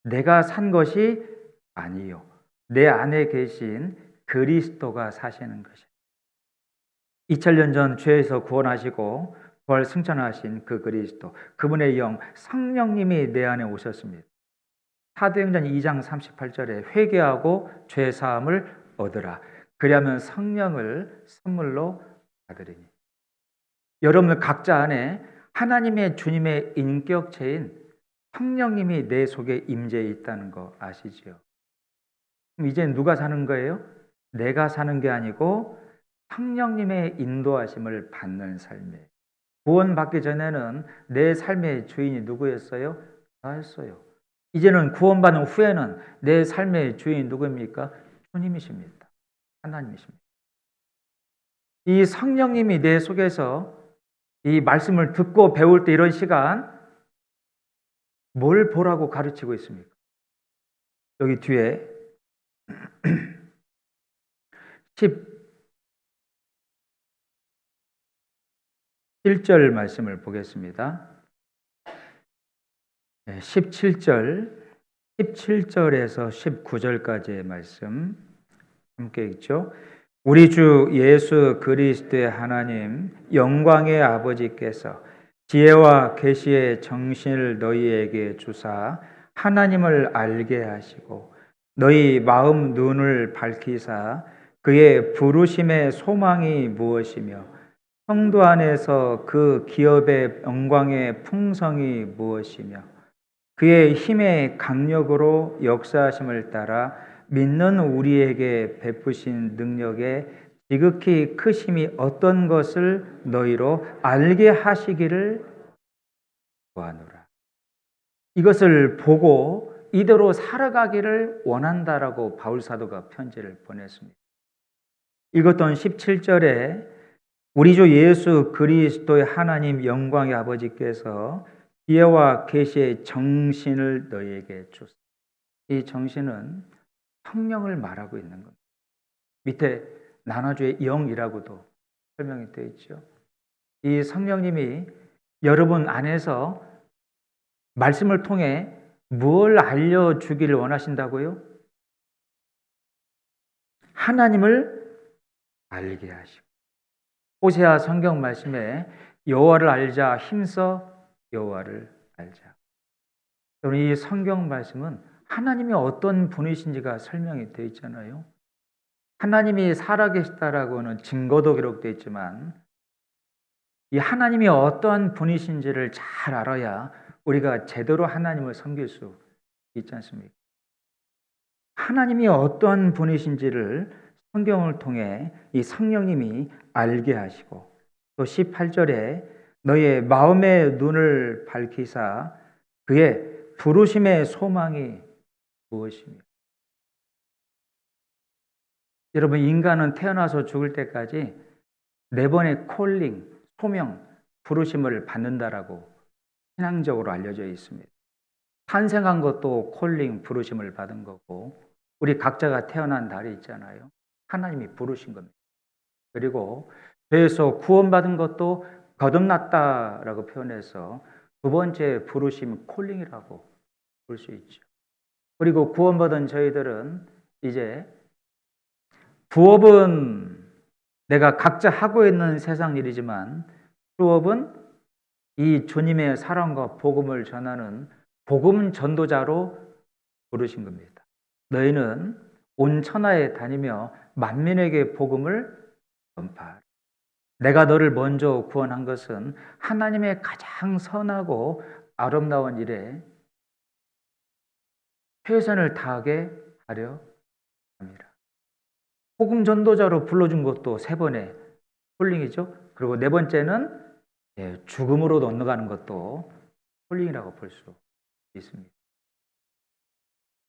내가 산 것이 아니요, 내 안에 계신 그리스도가 사시는 것이에요. 2000년 전 죄에서 구원하시고 부활 승천하신 그 그리스도, 그분의 영 성령님이 내 안에 오셨습니다. 사도행전 2장 38절에 회개하고 죄 사함을 얻으라. 그리하면 성령을 선물로 받으리니. 여러분 각자 안에 하나님의 주님의 인격체인 성령님이 내 속에 임재해 있다는 거 아시지요? 그럼 이제 누가 사는 거예요? 내가 사는 게 아니고 성령님의 인도하심을 받는 삶이에요. 구원받기 전에는 내 삶의 주인이 누구였어요? 나였어요. 이제는 구원받은 후에는 내 삶의 주인이 누구입니까? 주님이십니다. 하나님이십니다. 이 성령님이 내 속에서 이 말씀을 듣고 배울 때 이런 시간 뭘 보라고 가르치고 있습니까? 여기 뒤에 17절 말씀을 보겠습니다. 17절에서 19절까지의 말씀 함께 읽죠. 우리 주 예수 그리스도의 하나님 영광의 아버지께서 지혜와 계시의 정신을 너희에게 주사 하나님을 알게 하시고 너희 마음 눈을 밝히사 그의 부르심의 소망이 무엇이며 성도 안에서 그 기업의 영광의 풍성이 무엇이며 그의 힘의 강력으로 역사하심을 따라 믿는 우리에게 베푸신 능력의 지극히 크심이 어떤 것을 너희로 알게 하시기를 구하노라. 이것을 보고 이대로 살아가기를 원한다라고 바울 사도가 편지를 보냈습니다. 읽었던 17절에 우리 주 예수 그리스도의 하나님 영광의 아버지께서 지혜와 계시의 정신을 너희에게 주사. 이 정신은 성령을 말하고 있는 겁니다. 밑에 나눠주의 영이라고도 설명이 되어 있죠. 이 성령님이 여러분 안에서 말씀을 통해 무엇을 알려주기를 원하신다고요? 하나님을 알게 하시고 호세아 성경 말씀에 여호와를 알자 힘써 여호와를 알자. 여러분 이 성경 말씀은 하나님이 어떤 분이신지가 설명이 되어 있잖아요. 하나님이 살아계시다라고는 증거도 기록되어 있지만 이 하나님이 어떠한 분이신지를 잘 알아야 우리가 제대로 하나님을 섬길 수 있지 않습니까? 하나님이 어떠한 분이신지를 성경을 통해 이 성령님이 알게 하시고 또 18절에 너의 마음의 눈을 밝히사 그의 부르심의 소망이 무엇이며 여러분 인간은 태어나서 죽을 때까지 4번의 콜링, 소명, 부르심을 받는다라고 신앙적으로 알려져 있습니다. 탄생한 것도 콜링, 부르심을 받은 거고 우리 각자가 태어난 날이 있잖아요. 하나님이 부르신 겁니다. 그리고 죄에서 구원받은 것도 거듭났다라고 표현해서 2번째 부르심 콜링이라고 볼 수 있죠. 그리고 구원받은 저희들은 이제 부업은 내가 각자 하고 있는 세상 일이지만 수업은 이 주님의 사랑과 복음을 전하는 복음 전도자로 부르신 겁니다. 너희는 온 천하에 다니며 만민에게 복음을 전파하라. 내가 너를 먼저 구원한 것은 하나님의 가장 선하고 아름다운 일에 최선을 다하게 하려 합니다. 복음 전도자로 불러준 것도 3번의 콜링이죠. 그리고 4번째는 죽음으로 넘어가는 것도 콜링이라고 볼 수 있습니다.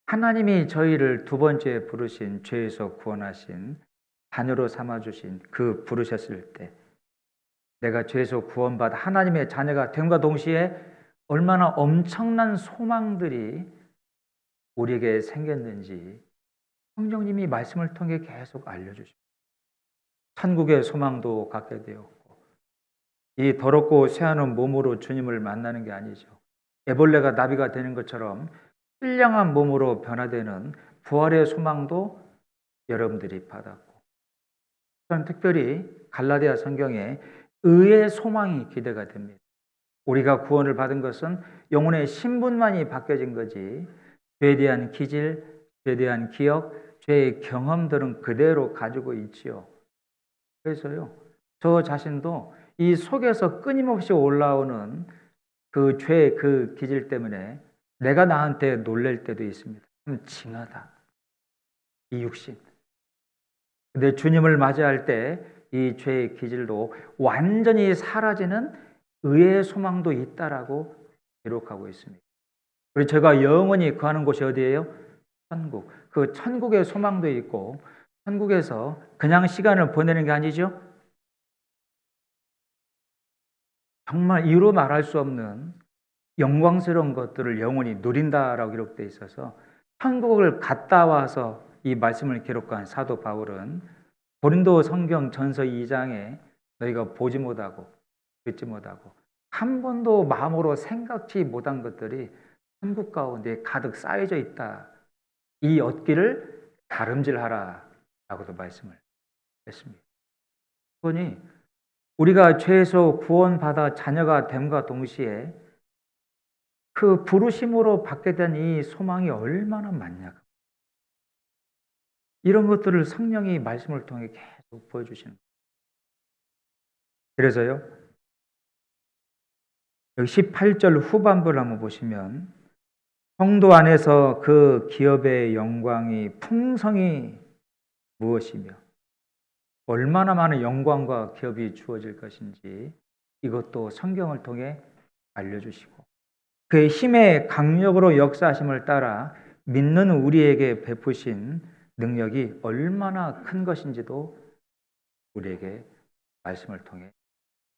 하나님이 저희를 2번째 부르신 죄에서 구원하신 자녀로 삼아주신 그 부르셨을 때 내가 죄에서 구원받아 하나님의 자녀가 됨과 동시에 얼마나 엄청난 소망들이 우리에게 생겼는지 성령님이 말씀을 통해 계속 알려주십니다. 천국의 소망도 갖게 되었고 이 더럽고 쇠하는 몸으로 주님을 만나는 게 아니죠. 애벌레가 나비가 되는 것처럼 신령한 몸으로 변화되는 부활의 소망도 여러분들이 받았고 저는 특별히 갈라디아 성경에 의의 소망이 기대가 됩니다. 우리가 구원을 받은 것은 영혼의 신분만이 바뀌어진 거지 죄에 대한 기질, 죄에 대한 기억, 죄의 경험들은 그대로 가지고 있지요. 그래서요, 저 자신도 이 속에서 끊임없이 올라오는 그 죄의 그 기질 때문에 내가 나한테 놀랄 때도 있습니다. 징하다, 이 육신. 근데 주님을 맞이할 때 이 죄의 기질도 완전히 사라지는 의의 소망도 있다라고 기록하고 있습니다. 그리고 제가 영원히 거하는 곳이 어디예요? 천국. 그 천국의 소망도 있고 천국에서 그냥 시간을 보내는 게 아니죠. 정말 이루 말할 수 없는 영광스러운 것들을 영원히 누린다라고 기록되어 있어서 천국을 갔다 와서 이 말씀을 기록한 사도 바울은 고린도 성경 전서 2장에 너희가 보지 못하고 듣지 못하고 한 번도 마음으로 생각지 못한 것들이 천국 가운데 가득 쌓여져 있다. 이 얻기를 다름질하라 라고도 말씀을 했습니다. 그러니 우리가 죄에서 구원받아 자녀가 됨과 동시에 그 부르심으로 받게 된 이 소망이 얼마나 많냐. 이런 것들을 성령이 말씀을 통해 계속 보여주시는 거예요. 그래서요, 여기 18절 후반부를 한번 보시면 성도 안에서 그 기업의 영광이 풍성이 무엇이며 얼마나 많은 영광과 기업이 주어질 것인지 이것도 성경을 통해 알려주시고 그의 힘의 강력으로 역사하심을 따라 믿는 우리에게 베푸신 능력이 얼마나 큰 것인지도 우리에게 말씀을 통해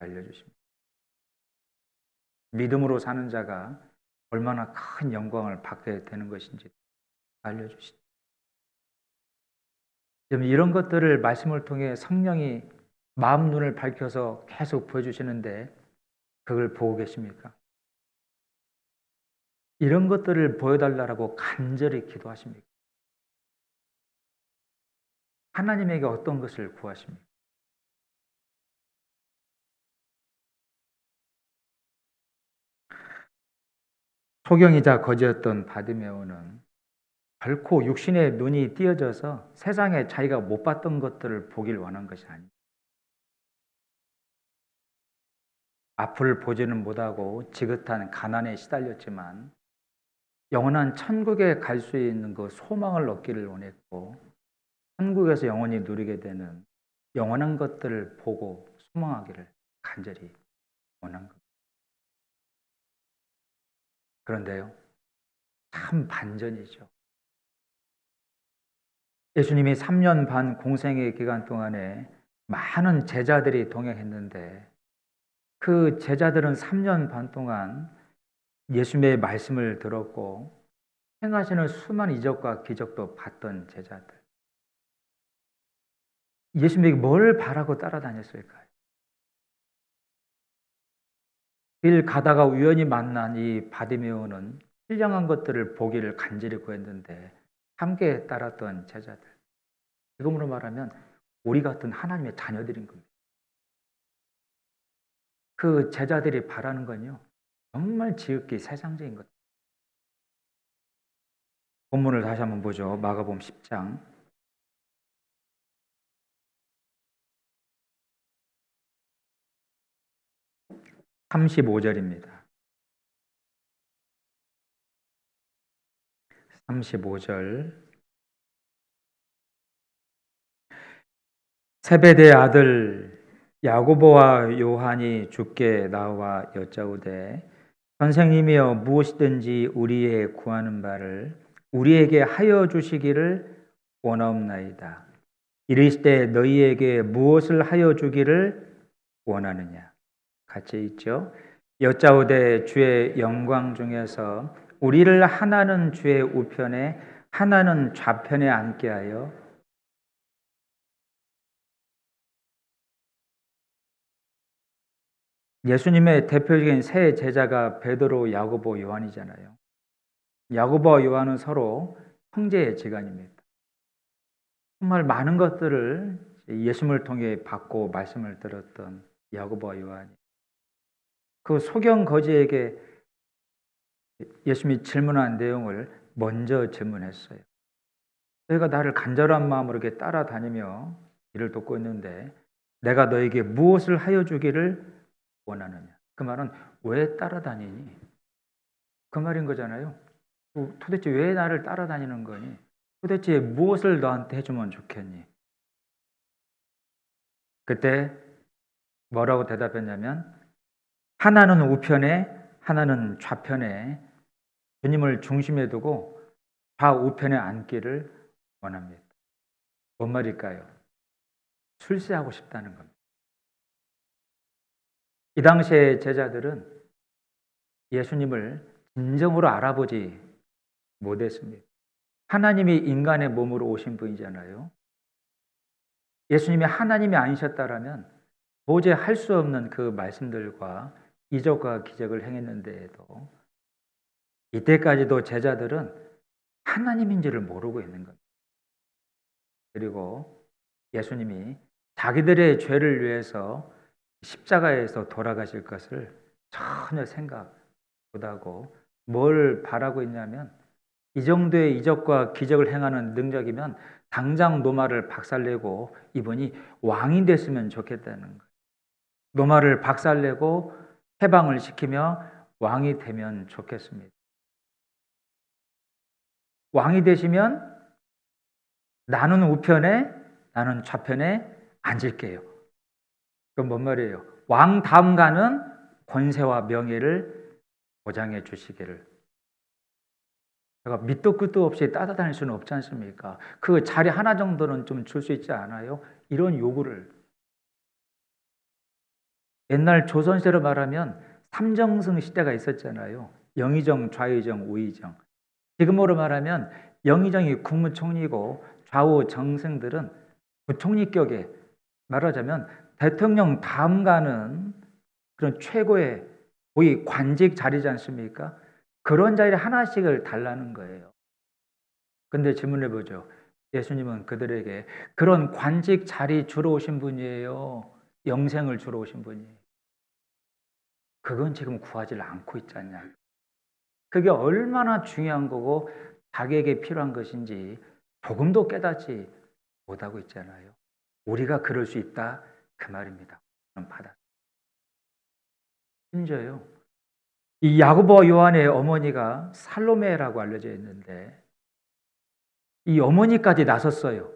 알려주십니다. 믿음으로 사는 자가 얼마나 큰 영광을 받게 되는 것인지 알려주시죠. 이런 것들을 말씀을 통해 성령이 마음 눈을 밝혀서 계속 보여주시는데 그걸 보고 계십니까? 이런 것들을 보여달라고 간절히 기도하십니까? 하나님에게 어떤 것을 구하십니까? 소경이자 거지였던 바디메오는 결코 육신의 눈이 띄어져서 세상에 자기가 못 봤던 것들을 보길 원한 것이 아닙니다. 앞을 보지는 못하고 지긋한 가난에 시달렸지만 영원한 천국에 갈 수 있는 그 소망을 얻기를 원했고 천국에서 영원히 누리게 되는 영원한 것들을 보고 소망하기를 간절히 원한 겁니다. 그런데요, 참 반전이죠. 예수님이 3년 반 공생의 기간 동안에 많은 제자들이 동행했는데 그 제자들은 3년 반 동안 예수님의 말씀을 들었고 행하시는 수많은 이적과 기적도 봤던 제자들. 예수님에게 뭘 바라고 따라다녔을까요? 길 가다가 우연히 만난 이 바디메오는 신령한 것들을 보기를 간절히 구했는데 함께 따랐던 제자들. 지금으로 말하면 우리 같은 하나님의 자녀들인 겁니다. 그 제자들이 바라는 건요, 정말 지극히 세상적인 것. 본문을 다시 한번 보죠. 마가복음 10장 35절입니다. 35절. 세베대의 아들 야고보와 요한이 주께 나와 여짜오되 선생님이여 무엇이든지 우리의 구하는 바를 우리에게 하여 주시기를 원하옵나이다. 이르시되 너희에게 무엇을 하여 주기를 원하느냐. 같이 있죠. 여짜오되 주의 영광 중에서 우리를 하나는 주의 우편에 하나는 좌편에 앉게 하여 예수님의 대표적인 세 제자가 베드로, 야고보, 요한이잖아요. 야고보와 요한은 서로 형제의 지간입니다. 정말 많은 것들을 예수님을 통해 받고 말씀을 들었던 야고보와 요한이 그 소경 거지에게 예수님이 질문한 내용을 먼저 질문했어요. 너희가 나를 간절한 마음으로 이렇게 따라다니며 길을 돕고 있는데 내가 너에게 무엇을 하여 주기를 원하느냐? 그 말은 왜 따라다니니? 그 말인 거잖아요. 도대체 왜 나를 따라다니는 거니? 도대체 무엇을 너한테 해주면 좋겠니? 그때 뭐라고 대답했냐면 하나는 우편에 하나는 좌편에 주님을 중심에 두고 좌우편에 앉기를 원합니다. 뭔 말일까요? 출세하고 싶다는 겁니다. 이 당시에 제자들은 예수님을 진정으로 알아보지 못했습니다. 하나님이 인간의 몸으로 오신 분이잖아요. 예수님이 하나님이 아니셨다라면 도저히 할 수 없는 그 말씀들과 이적과 기적을 행했는데도 이때까지도 제자들은 하나님인지를 모르고 있는 겁니다. 그리고 예수님이 자기들의 죄를 위해서 십자가에서 돌아가실 것을 전혀 생각 못하고 뭘 바라고 있냐면 이 정도의 이적과 기적을 행하는 능력이면 당장 로마를 박살내고 이분이 왕이 됐으면 좋겠다는 거예요. 로마를 박살내고 해방을 시키며 왕이 되면 좋겠습니다. 왕이 되시면 나는 우편에 나는 좌편에 앉을게요. 그럼 뭔 말이에요? 왕 다음 가는 권세와 명예를 보장해 주시기를. 제가 밑도 끝도 없이 따라다닐 수는 없지 않습니까? 그 자리 하나 정도는 좀 줄 수 있지 않아요? 이런 요구를. 옛날 조선시대로 말하면 삼정승 시대가 있었잖아요. 영의정, 좌의정, 우의정. 지금으로 말하면 영의정이 국무총리고 좌우 정승들은 부총리격에 말하자면 대통령 다음 가는 그런 최고의 고위 관직 자리지 않습니까? 그런 자리를 하나씩을 달라는 거예요. 근데 질문해 보죠. 예수님은 그들에게 그런 관직 자리 주러 오신 분이에요? 영생을 주러 오신 분이에요? 그건 지금 구하지 않고 있지 않냐? 그게 얼마나 중요한 거고 자기에게 필요한 것인지 조금도 깨닫지 못하고 있잖아요. 우리가 그럴 수 있다 그 말입니다. 심지어요. 이 야고보와 요한의 어머니가 살로메라고 알려져 있는데 이 어머니까지 나섰어요.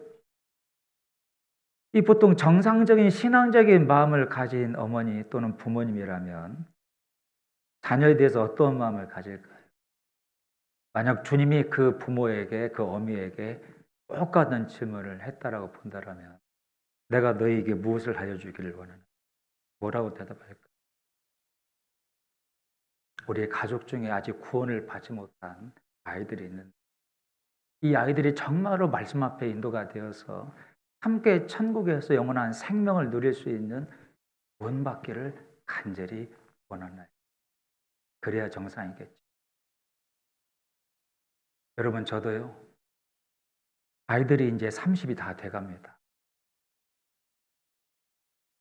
이 보통 정상적인 신앙적인 마음을 가진 어머니 또는 부모님이라면 자녀에 대해서 어떤 마음을 가질까요? 만약 주님이 그 부모에게 그 어미에게 똑같은 질문을 했다라고 본다라면 내가 너희에게 무엇을 하여 주기를 원하는 뭐라고 대답할까? 우리의 가족 중에 아직 구원을 받지 못한 아이들이 있는데 이 아이들이 정말로 말씀 앞에 인도가 되어서 함께 천국에서 영원한 생명을 누릴 수 있는 구원받기를 간절히 원하나요? 그래야 정상이겠죠. 여러분 저도요. 아이들이 이제 30이 다 돼갑니다.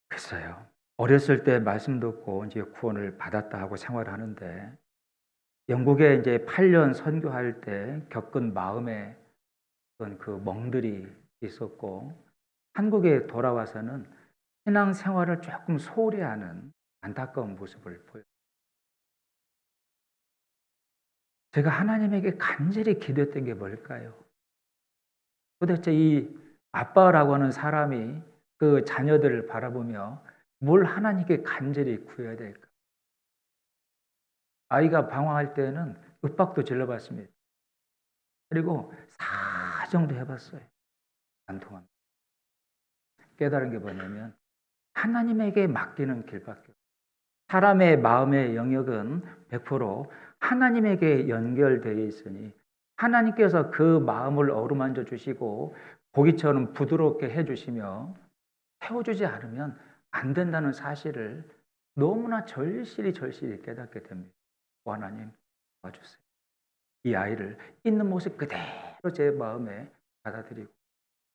글쎄요. 어렸을 때 말씀 듣고 이제 구원을 받았다 하고 생활하는데 영국에 이제 8년 선교할 때 겪은 마음의 어떤 그 멍들이 있었고 한국에 돌아와서는 신앙 생활을 조금 소홀히 하는 안타까운 모습을 보여요. 제가 하나님에게 간절히 기도했던 게 뭘까요? 도대체 이 아빠라고 하는 사람이 그 자녀들을 바라보며 뭘 하나님께 간절히 구해야 될까? 아이가 방황할 때는 윽박도 질러봤습니다. 그리고 사정도 해봤어요. 안 통합니다. 깨달은 게 뭐냐면 하나님에게 맡기는 길밖에 없어요. 사람의 마음의 영역은 100% 하나님에게 연결되어 있으니 하나님께서 그 마음을 어루만져 주시고 고기처럼 부드럽게 해주시며 태워주지 않으면 안 된다는 사실을 너무나 절실히 깨닫게 됩니다. 하나님 도와주세요. 이 아이를 있는 모습 그대로 제 마음에 받아들이고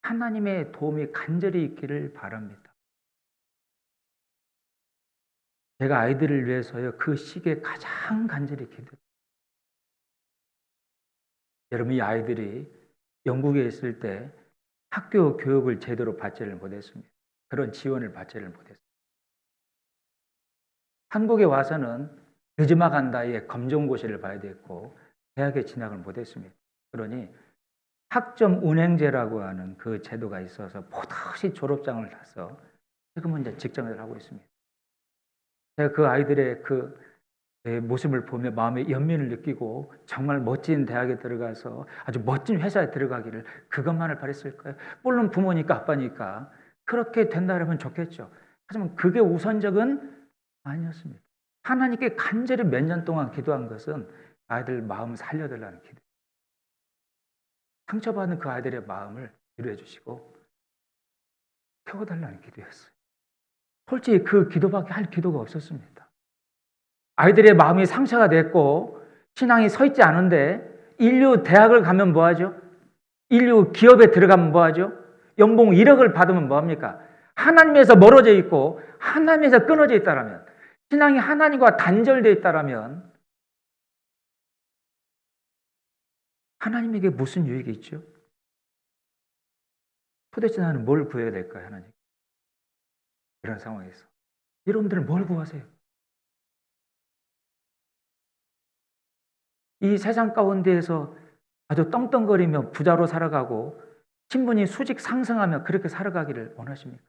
하나님의 도움이 간절히 있기를 바랍니다. 제가 아이들을 위해서요 그 시기에 가장 간절히 기도해요. 여러분, 이 아이들이 영국에 있을 때 학교 교육을 제대로 받지를 못했습니다. 그런 지원을 받지를 못했습니다. 한국에 와서는 늦지막한 나이에 검정고시를 봐야 됐고 대학에 진학을 못했습니다. 그러니 학점 운행제라고 하는 그 제도가 있어서 포듯이 졸업장을 타서 지금은 이제 직장을 하고 있습니다. 제가 그 아이들의 그 모습을 보며 마음의 연민을 느끼고 정말 멋진 대학에 들어가서 아주 멋진 회사에 들어가기를 그것만을 바랬을까요? 물론 부모니까 아빠니까 그렇게 된다면 좋겠죠. 하지만 그게 우선적은 아니었습니다. 하나님께 간절히 몇 년 동안 기도한 것은 아이들 마음을 살려달라는 기도. 상처받은 그 아이들의 마음을 위로해 주시고 태워달라는 기도였어요. 솔직히 그 기도밖에 할 기도가 없었습니다. 아이들의 마음이 상처가 됐고 신앙이 서 있지 않은데 인류 대학을 가면 뭐하죠? 인류 기업에 들어가면 뭐하죠? 연봉 1억을 받으면 뭐합니까? 하나님에서 멀어져 있고 하나님에서 끊어져 있다라면, 신앙이 하나님과 단절되어 있다라면 하나님에게 무슨 유익이 있죠? 도대체 나는 뭘 구해야 될까요, 하나님? 이런 상황에서 여러분들은 뭘 구하세요? 이 세상 가운데에서 아주 떵떵거리며 부자로 살아가고 신분이 수직 상승하며 그렇게 살아가기를 원하십니까?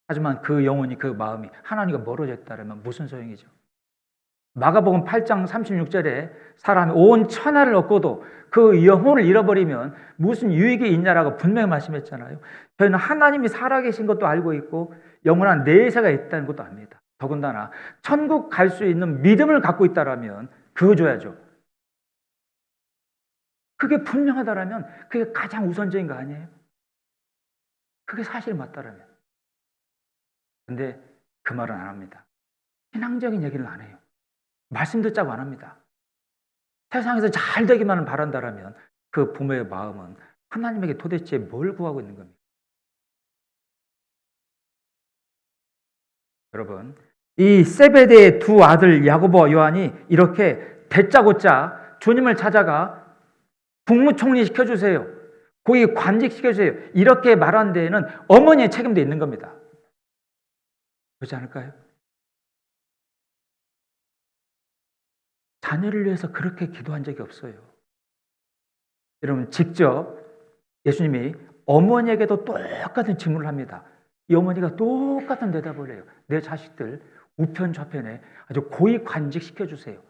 하지만 그 영혼이, 그 마음이 하나님과 멀어졌다면 무슨 소용이죠? 마가복음 8장 36절에 사람이 온 천하를 얻고도 그 영혼을 잃어버리면 무슨 유익이 있냐라고 분명히 말씀했잖아요. 저희는 하나님이 살아계신 것도 알고 있고 영원한 내세가 있다는 것도 압니다. 더군다나 천국 갈 수 있는 믿음을 갖고 있다라면 그거 줘야죠. 그게 분명하다라면 그게 가장 우선적인 거 아니에요? 그게 사실 맞다라면. 근데 그 말은 안 합니다. 신앙적인 얘기를 안 해요. 말씀 듣자고 안 합니다. 세상에서 잘 되기만 바란다라면 그 부모의 마음은 하나님에게 도대체 뭘 구하고 있는 겁니까? 여러분, 이 세베대의 두 아들 야고보와 요한이 이렇게 대짜고짜 주님을 찾아가 국무총리 시켜주세요, 고위 관직 시켜주세요, 이렇게 말한 데에는 어머니의 책임도 있는 겁니다. 그렇지 않을까요? 자녀를 위해서 그렇게 기도한 적이 없어요. 여러분, 직접 예수님이 어머니에게도 똑같은 질문을 합니다. 이 어머니가 똑같은 대답을 해요. 내 자식들 우편 좌편에 아주 고위 관직 시켜주세요.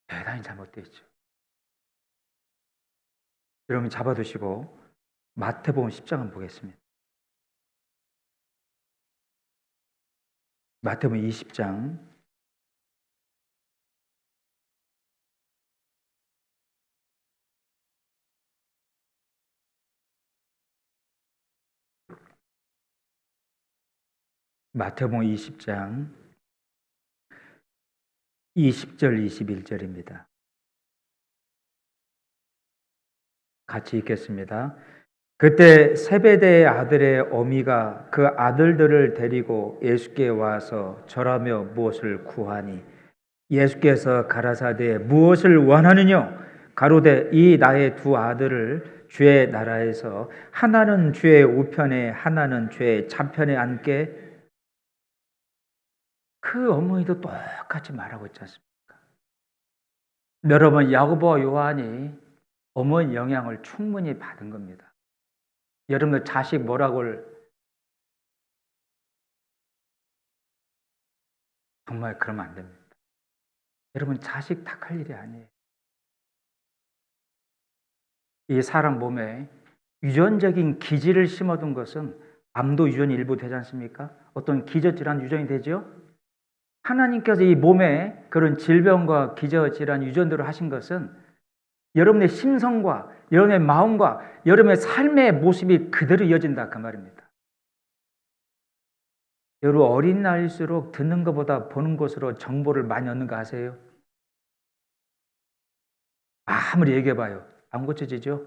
대단히 잘못되어 있죠. 여러분 잡아두시고 마태복음 10장을 보겠습니다. 마태복음 20장 마태복음 20장 20절 21절입니다. 같이 읽겠습니다. 그때 세베대의 아들의 어미가 그 아들들을 데리고 예수께 와서 절하며 무엇을 구하니 예수께서 가라사대 무엇을 원하느냐 가로되 이 나의 두 아들을 주의 나라에서 하나는 주의 우편에 하나는 주의 좌편에 앉게. 그 어머니도 똑같이 말하고 있지 않습니까? 여러분, 야고보와 요한이 어머니 영향을 충분히 받은 겁니다. 여러분들 자식 뭐라고 정말 그러면 안 됩니다. 여러분 자식 탓할 일이 아니에요. 이 사람 몸에 유전적인 기질을 심어둔 것은 암도 유전이 일부 되지 않습니까? 어떤 기저질환 유전이 되죠? 하나님께서 이 몸에 그런 질병과 기저질환 유전대로 하신 것은 여러분의 심성과 여러분의 마음과 여러분의 삶의 모습이 그대로 이어진다 그 말입니다. 여러분 어린 나이일수록 듣는 것보다 보는 것으로 정보를 많이 얻는 거 아세요? 아무리 얘기해봐요. 안 고쳐지죠?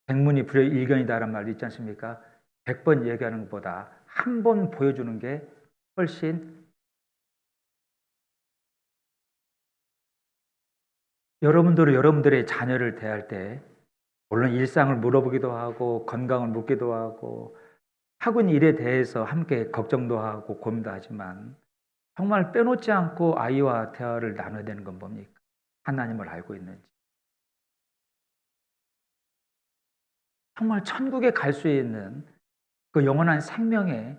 백문이 불여일견이다라는 말도 있지 않습니까? 100번 얘기하는 것보다 한 번 보여주는 게 훨씬 여러분들은 여러분들의 자녀를 대할 때 물론 일상을 물어보기도 하고 건강을 묻기도 하고 학원 일에 대해서 함께 걱정도 하고 고민도 하지만 정말 빼놓지 않고 아이와 대화를 나눠야 되는 건 뭡니까? 하나님을 알고 있는지. 정말 천국에 갈 수 있는 그 영원한 생명의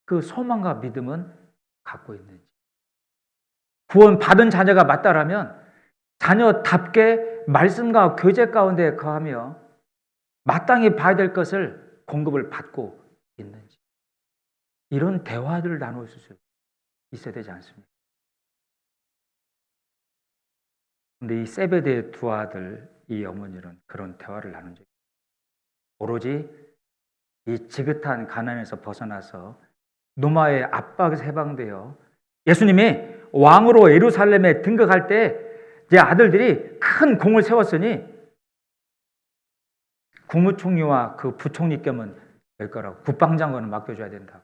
그 소망과 믿음은 갖고 있는지. 구원 받은 자녀가 맞다라면 자녀답게 말씀과 교제 가운데 거하며 마땅히 봐야 될 것을 공급을 받고 있는지. 이런 대화들을 나눌 수 있어야 되지 않습니까? 근데 이 세베대의 두 아들, 이 어머니는 그런 대화를 나눈 적이 오로지 이 지긋한 가난에서 벗어나서 노마의 압박에서 해방되어 예수님이 왕으로 예루살렘에 등극할 때 제 아들들이 큰 공을 세웠으니 국무총리와 그 부총리 겸은 될 거라고, 국방장관은 맡겨줘야 된다고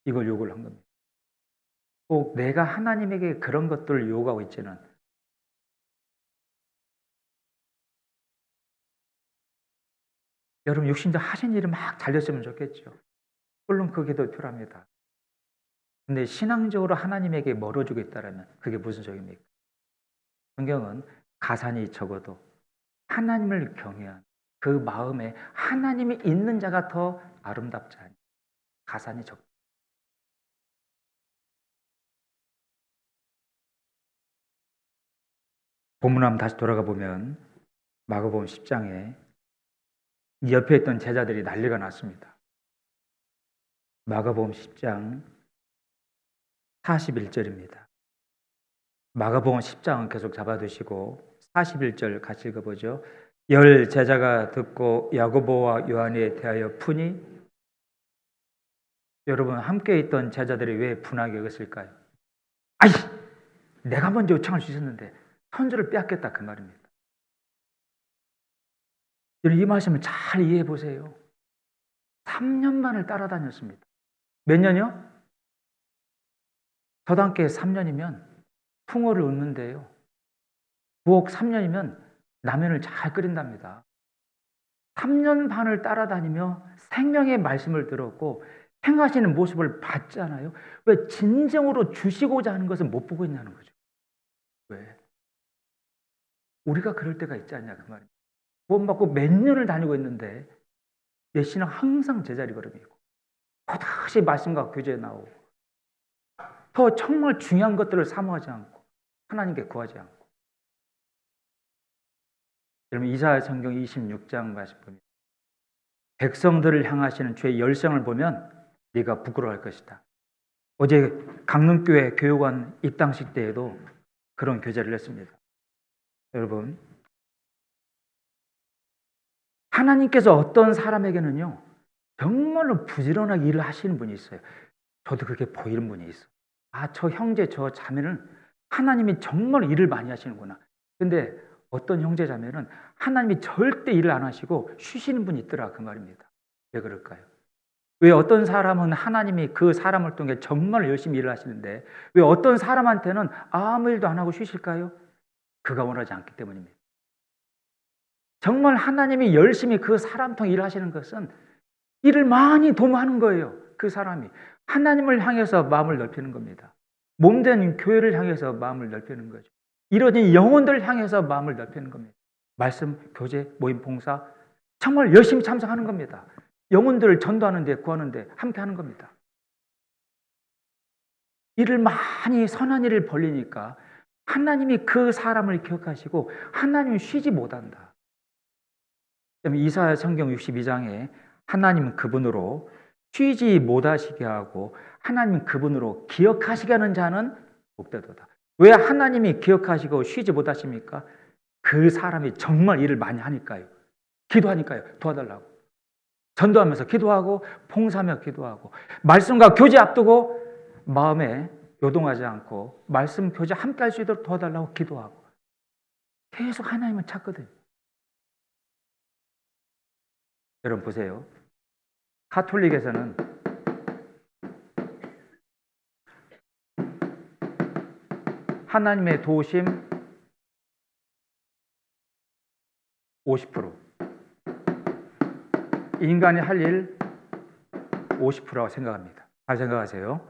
이걸 요구를 한 겁니다. 꼭 내가 하나님에게 그런 것들을 요구하고 있지는, 여러분 육신적 하신 일이 막 잘렸으면 좋겠죠. 물론 그게 더 필요합니다. 근데 신앙적으로 하나님에게 멀어지고 있다면 그게 무슨 소용입니까? 성경은 가산이 적어도 하나님을 경외한 그 마음에 하나님이 있는 자가 더 아름답지 않니? 가산이 적. 본문 한번 다시 돌아가 보면 마가복음 10장에 옆에 있던 제자들이 난리가 났습니다. 마가복음 10장 41절입니다. 마가복음 10장은 계속 잡아두시고 41절 같이 읽어보죠. 열 제자가 듣고 야고보와 요한에 대하여 푸니. 여러분 함께 있던 제자들이 왜 분하게 여겼을까요? 아이, 내가 먼저 요청할 수 있었는데 선주를 빼앗겼다 그 말입니다. 여러분 이 말씀을 잘 이해해 보세요. 3년만을 따라다녔습니다. 몇 년이요? 저도 함께 3년이면 풍어를 얻는데요. 부엌 3년이면 라면을 잘 끓인답니다. 3년 반을 따라다니며 생명의 말씀을 들었고 행하시는 모습을 봤잖아요. 왜 진정으로 주시고자 하는 것을 못 보고 있냐는 거죠. 왜? 우리가 그럴 때가 있지 않냐 그 말입니다. 구원받고 몇 년을 다니고 있는데 내 신앙 항상 제자리 걸음이고 또다시 말씀과 교제에 나오고 더 정말 중요한 것들을 사모하지 않고 하나님께 구하지 않고. 여러분 이사야 성경 26장 말씀 보면 백성들을 향하시는 주의 열성을 보면 네가 부끄러워할 것이다. 어제 강릉교회 교육원 입당식 때에도 그런 교제를 했습니다. 여러분 하나님께서 어떤 사람에게는요 정말로 부지런하게 일을 하시는 분이 있어요. 저도 그렇게 보이는 분이 있어요. 아, 저 형제 저 자매는 하나님이 정말 일을 많이 하시는구나. 근데 어떤 형제 자매는 하나님이 절대 일을 안 하시고 쉬시는 분이 있더라 그 말입니다. 왜 그럴까요? 왜 어떤 사람은 하나님이 그 사람을 통해 정말 열심히 일을 하시는데 왜 어떤 사람한테는 아무 일도 안 하고 쉬실까요? 그가 원하지 않기 때문입니다. 정말 하나님이 열심히 그 사람 통해 일을 하시는 것은 일을 많이 도모하는 거예요. 그 사람이 하나님을 향해서 마음을 넓히는 겁니다. 몸된 교회를 향해서 마음을 넓히는 거죠. 이루어진 영혼들을 향해서 마음을 넓히는 겁니다. 말씀, 교제, 모임, 봉사 정말 열심히 참석하는 겁니다. 영혼들을 전도하는데 구하는데 함께 하는 겁니다. 일을 많이 선한 일을 벌리니까 하나님이 그 사람을 기억하시고 하나님은 쉬지 못한다. 이사야 성경 62장에 하나님은 그분으로 쉬지 못하시게 하고 하나님은 그분으로 기억하시게 하는 자는 복되도다. 왜 하나님이 기억하시고 쉬지 못하십니까? 그 사람이 정말 일을 많이 하니까요. 기도하니까요. 도와달라고. 전도하면서 기도하고 봉사하며 기도하고 말씀과 교제 앞두고 마음에 요동하지 않고 말씀 교제 함께 할 수 있도록 도와달라고 기도하고 계속 하나님을 찾거든요. 여러분 보세요. 가톨릭에서는 하나님의 도우심, 50%. 인간이 할 일 50%라고 생각합니다. 잘 생각하세요.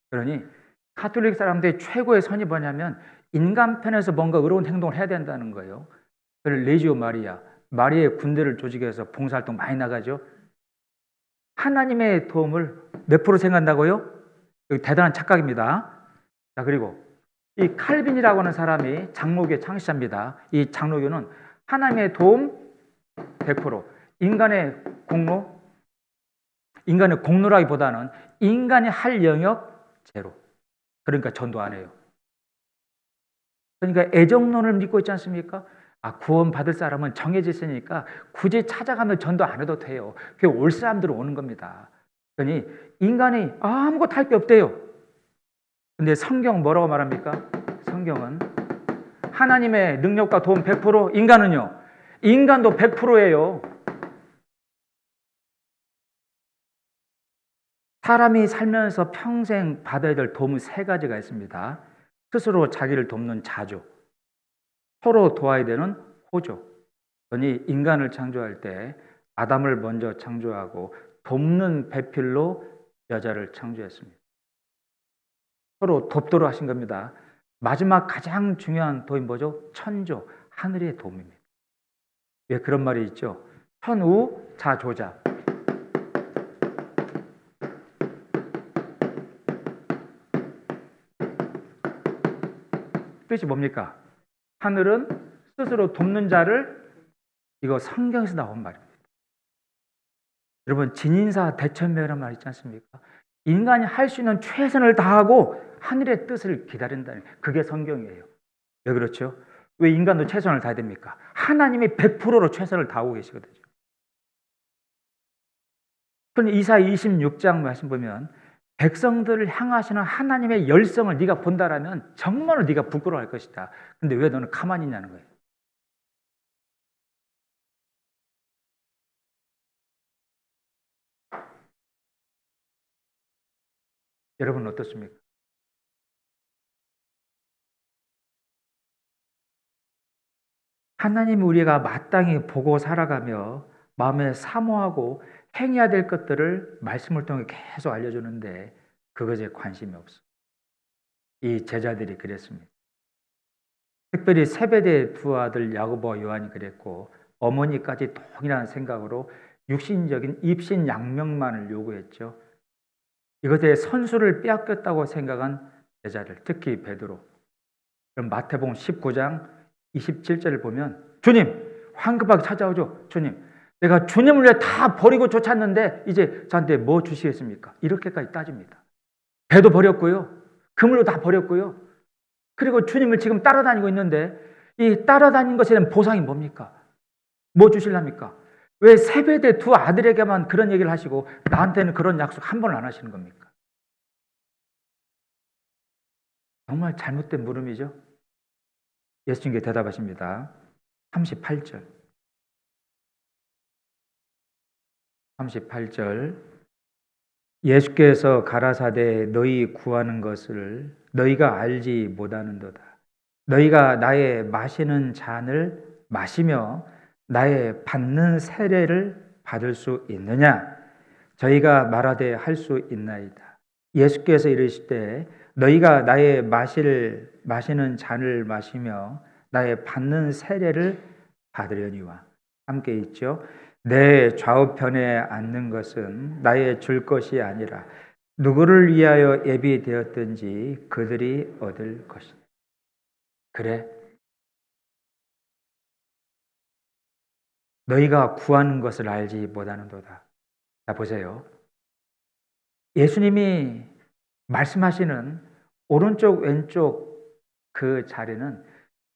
그러니 가톨릭 사람들의 최고의 선이 뭐냐면 인간 편에서 뭔가 의로운 행동을 해야 된다는 거예요. 그래서 레지오 마리아, 마리아의 군대를 조직해서 봉사활동 많이 나가죠. 하나님의 도움을 몇 프로 생각한다고요? 여기 대단한 착각입니다. 자, 그리고 이 칼빈이라고 하는 사람이 장로교의 창시자입니다. 이 장로교는 하나님의 도움 100%, 인간의 공로라기보다는 인간이 할 영역 제로. 그러니까 전도 안 해요. 그러니까 애정론을 믿고 있지 않습니까? 구원 받을 사람은 정해져 있으니까 굳이 찾아가며 전도 안 해도 돼요. 그게 올 사람들은 오는 겁니다. 그러니 인간이 아무것도 할 게 없대요. 근데 성경 뭐라고 말합니까? 성경은 하나님의 능력과 도움 100%, 인간은요? 인간도 100%예요. 사람이 살면서 평생 받아야 될 도움은 3가지가 있습니다. 스스로 자기를 돕는 자조, 서로 도와야 되는 호조. 그러니 인간을 창조할 때 아담을 먼저 창조하고 돕는 배필로 여자를 창조했습니다. 서로 돕도록 하신 겁니다. 마지막 가장 중요한 도움이 뭐죠? 천조, 하늘의 도움입니다. 왜 그런 말이 있죠? 천우자조자. 뜻이 뭡니까? 하늘은 스스로 돕는 자를, 이거 성경에서 나온 말입니다. 여러분, 진인사 대천명이라는 말 있지 않습니까? 인간이 할 수 있는 최선을 다하고 하늘의 뜻을 기다린다는, 그게 성경이에요. 왜 그렇죠? 왜 인간도 최선을 다해야 됩니까? 하나님이 100%로 최선을 다하고 계시거든요. 그럼 이사야 26장 말씀 보면 백성들을 향하시는 하나님의 열성을 네가 본다라면 정말로 네가 부끄러워할 것이다. 근데 왜 너는 가만히 있냐는 거예요. 여러분 어떻습니까? 하나님 우리가 마땅히 보고 살아가며 마음에 사모하고 행해야 될 것들을 말씀을 통해 계속 알려주는데 그것에 관심이 없어. 이 제자들이 그랬습니다. 특별히 세베대의 두 아들 야고보와 요한이 그랬고 어머니까지 동일한 생각으로 육신적인 입신양명만을 요구했죠. 이것에 선수를 빼앗겼다고 생각한 제자들, 특히 베드로. 그럼 마태복음 19장 27절을 보면 주님, 황급하게 찾아오죠. 주님, 내가 주님을 위해 다 버리고 쫓았는데 이제 저한테 뭐 주시겠습니까? 이렇게까지 따집니다. 배도 버렸고요. 그물도 다 버렸고요. 그리고 주님을 지금 따라다니고 있는데 이 따라다닌 것에 대한 보상이 뭡니까? 뭐 주실랍니까? 왜 세베대 두 아들에게만 그런 얘기를 하시고 나한테는 그런 약속 한 번 안 하시는 겁니까? 정말 잘못된 물음이죠. 예수님께 대답하십니다. 38절. 예수께서 가라사대 너희 구하는 것을 너희가 알지 못하는도다. 너희가 나의 마시는 잔을 마시며 나의 받는 세례를 받을 수 있느냐? 저희가 말하되 할 수 있나이다. 예수께서 이르시되 너희가 나의 마시는 잔을 마시며 나의 받는 세례를 받으려니와. 함께 있죠. 내 좌우편에 앉는 것은 나의 줄 것이 아니라 누구를 위하여 예비되었든지 그들이 얻을 것이다. 그래, 너희가 구하는 것을 알지 못하는도다. 자, 보세요. 예수님이 말씀하시는 오른쪽 왼쪽 그 자리는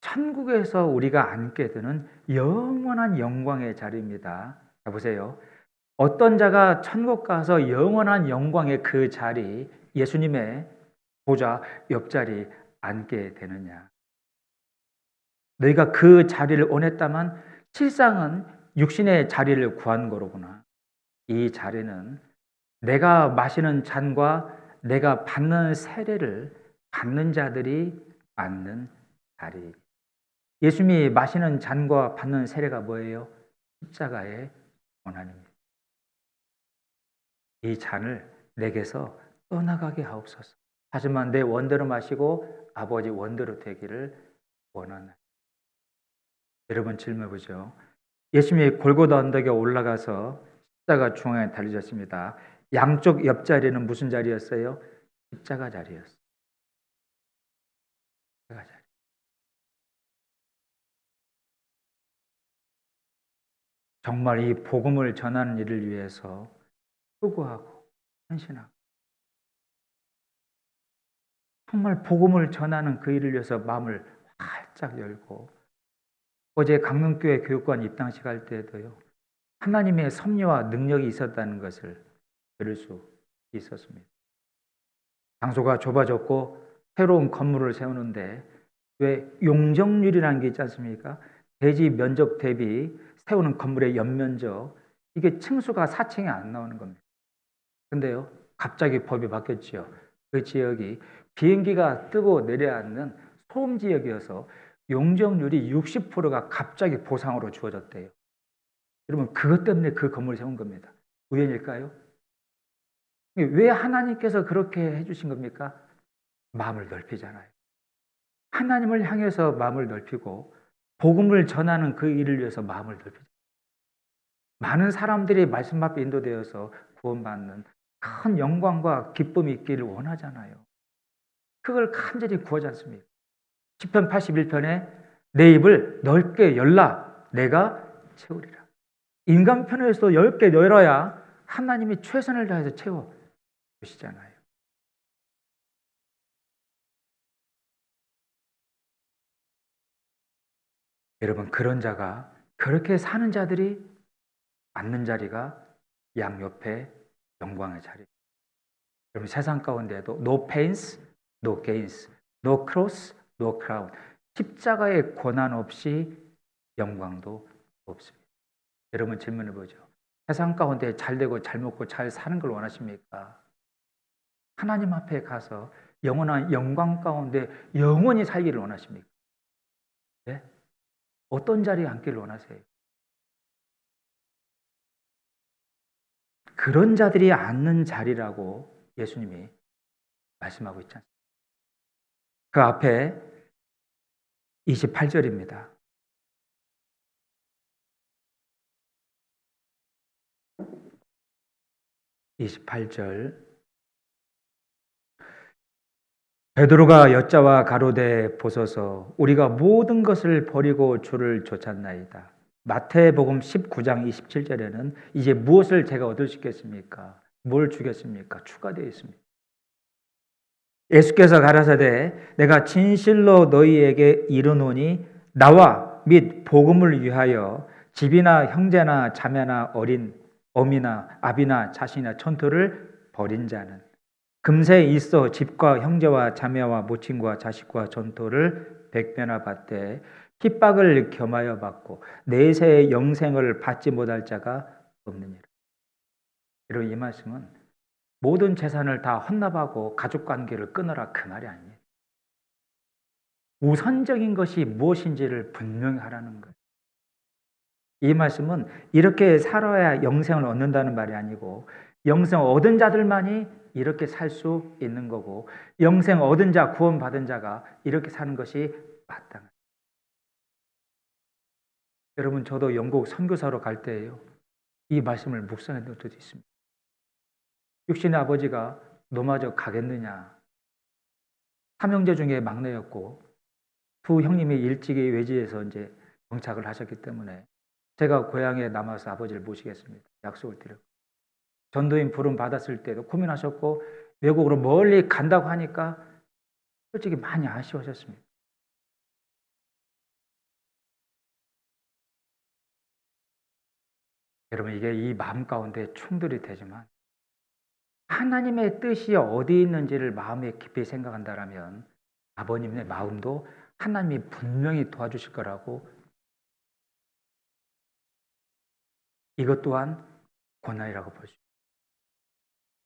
천국에서 우리가 앉게 되는 영원한 영광의 자리입니다. 자, 보세요. 어떤 자가 천국 가서 영원한 영광의 그 자리, 예수님의 보좌 옆자리 앉게 되느냐? 너희가 그 자리를 원했다면 실상은 육신의 자리를 구한 거로구나. 이 자리는 내가 마시는 잔과 내가 받는 세례를 받는 자들이 앉는 자리. 예수님이 마시는 잔과 받는 세례가 뭐예요? 십자가의 고난입니다. 이 잔을 내게서 떠나가게 하옵소서. 하지만 내 원대로 마시고 아버지 원대로 되기를 원하나이다. 여러분 질문해 보죠. 예수님이 골고다 언덕에 올라가서 십자가 중앙에 달리셨습니다. 양쪽 옆자리는 무슨 자리였어요? 십자가 자리였어요. 십자가 자리. 정말 이 복음을 전하는 일을 위해서 수고하고 헌신하고 정말 복음을 전하는 그 일을 위해서 마음을 활짝 열고 어제 강릉교회 교육관 입당식 할 때도요. 하나님의 섭리와 능력이 있었다는 것을 들을 수 있었습니다. 장소가 좁아졌고 새로운 건물을 세우는데 왜 용적률이라는 게 있지 않습니까? 대지 면적 대비 세우는 건물의 연면적 이게 층수가 4층이 안 나오는 겁니다. 근데요 갑자기 법이 바뀌었죠. 그 지역이 비행기가 뜨고 내려앉는 소음 지역이어서 용적률이 60%가 갑자기 보상으로 주어졌대요. 여러분 그것 때문에 그 건물을 세운 겁니다. 우연일까요? 왜 하나님께서 그렇게 해주신 겁니까? 마음을 넓히잖아요. 하나님을 향해서 마음을 넓히고 복음을 전하는 그 일을 위해서 마음을 넓히죠. 많은 사람들이 말씀 앞에 인도되어서 구원받는 큰 영광과 기쁨이 있기를 원하잖아요. 그걸 간절히 구하지 않습니까? 시편 81편에 내 입을 넓게 열라 내가 채우리라. 인간 편에서도 넓게 열어야 하나님이 최선을 다해서 채워주시잖아요. 여러분 그런 자가 그렇게 사는 자들이 앉는 자리가 양옆에 영광의 자리. 여러분 세상 가운데에도 no pains, no gains, no cross, no crown. 십자가의 고난 없이 영광도 없습니다. 여러분 질문해 보죠. 세상 가운데 잘 되고 잘 먹고 잘 사는 걸 원하십니까? 하나님 앞에 가서 영원한 영광 가운데 영원히 살기를 원하십니까? 네? 어떤 자리에 앉기를 원하세요? 그런 자들이 앉는 자리라고 예수님이 말씀하고 있지 않습니까? 그 앞에 28절입니다. 28절 베드로가 여자와 가로되 보소서 우리가 모든 것을 버리고 주를 쫓았나이다. 마태복음 19장 27절에는 이제 무엇을 제가 얻을 수 있겠습니까? 뭘 주겠습니까? 추가되어 있습니다. 예수께서 가라사대 내가 진실로 너희에게 이르노니 나와 및 복음을 위하여 집이나 형제나 자매나 어린 어미나 아비나 자신이나 전토를 벌인 자는 금세 있어 집과 형제와 자매와 모친과 자식과 전토를 백배나 받되 핍박을 겸하여 받고 내세의 영생을 받지 못할 자가 없느니라. 여러분 이 말씀은 모든 재산을 다 헌납하고 가족관계를 끊어라 그 말이 아니에요. 우선적인 것이 무엇인지를 분명히 하라는 거예요. 이 말씀은 이렇게 살아야 영생을 얻는다는 말이 아니고 영생 얻은 자들만이 이렇게 살 수 있는 거고 영생 얻은 자, 구원받은 자가 이렇게 사는 것이 마땅해요. 여러분 저도 영국 선교사로 갈 때에요. 이 말씀을 묵상했던 적도 있습니다. 육신의 아버지가 너마저 가겠느냐. 삼형제 중에 막내였고 두 형님이 일찍이 외지에서 이제 정착을 하셨기 때문에 제가 고향에 남아서 아버지를 모시겠습니다. 약속을 드렸고 전도인 부름 받았을 때도 고민하셨고 외국으로 멀리 간다고 하니까 솔직히 많이 아쉬워하셨습니다. 여러분 이게 이 마음 가운데 충돌이 되지만 하나님의 뜻이 어디 있는지를 마음에 깊이 생각한다면 아버님의 마음도 하나님이 분명히 도와주실 거라고. 이것 또한 고난이라고 볼 수 있습니다.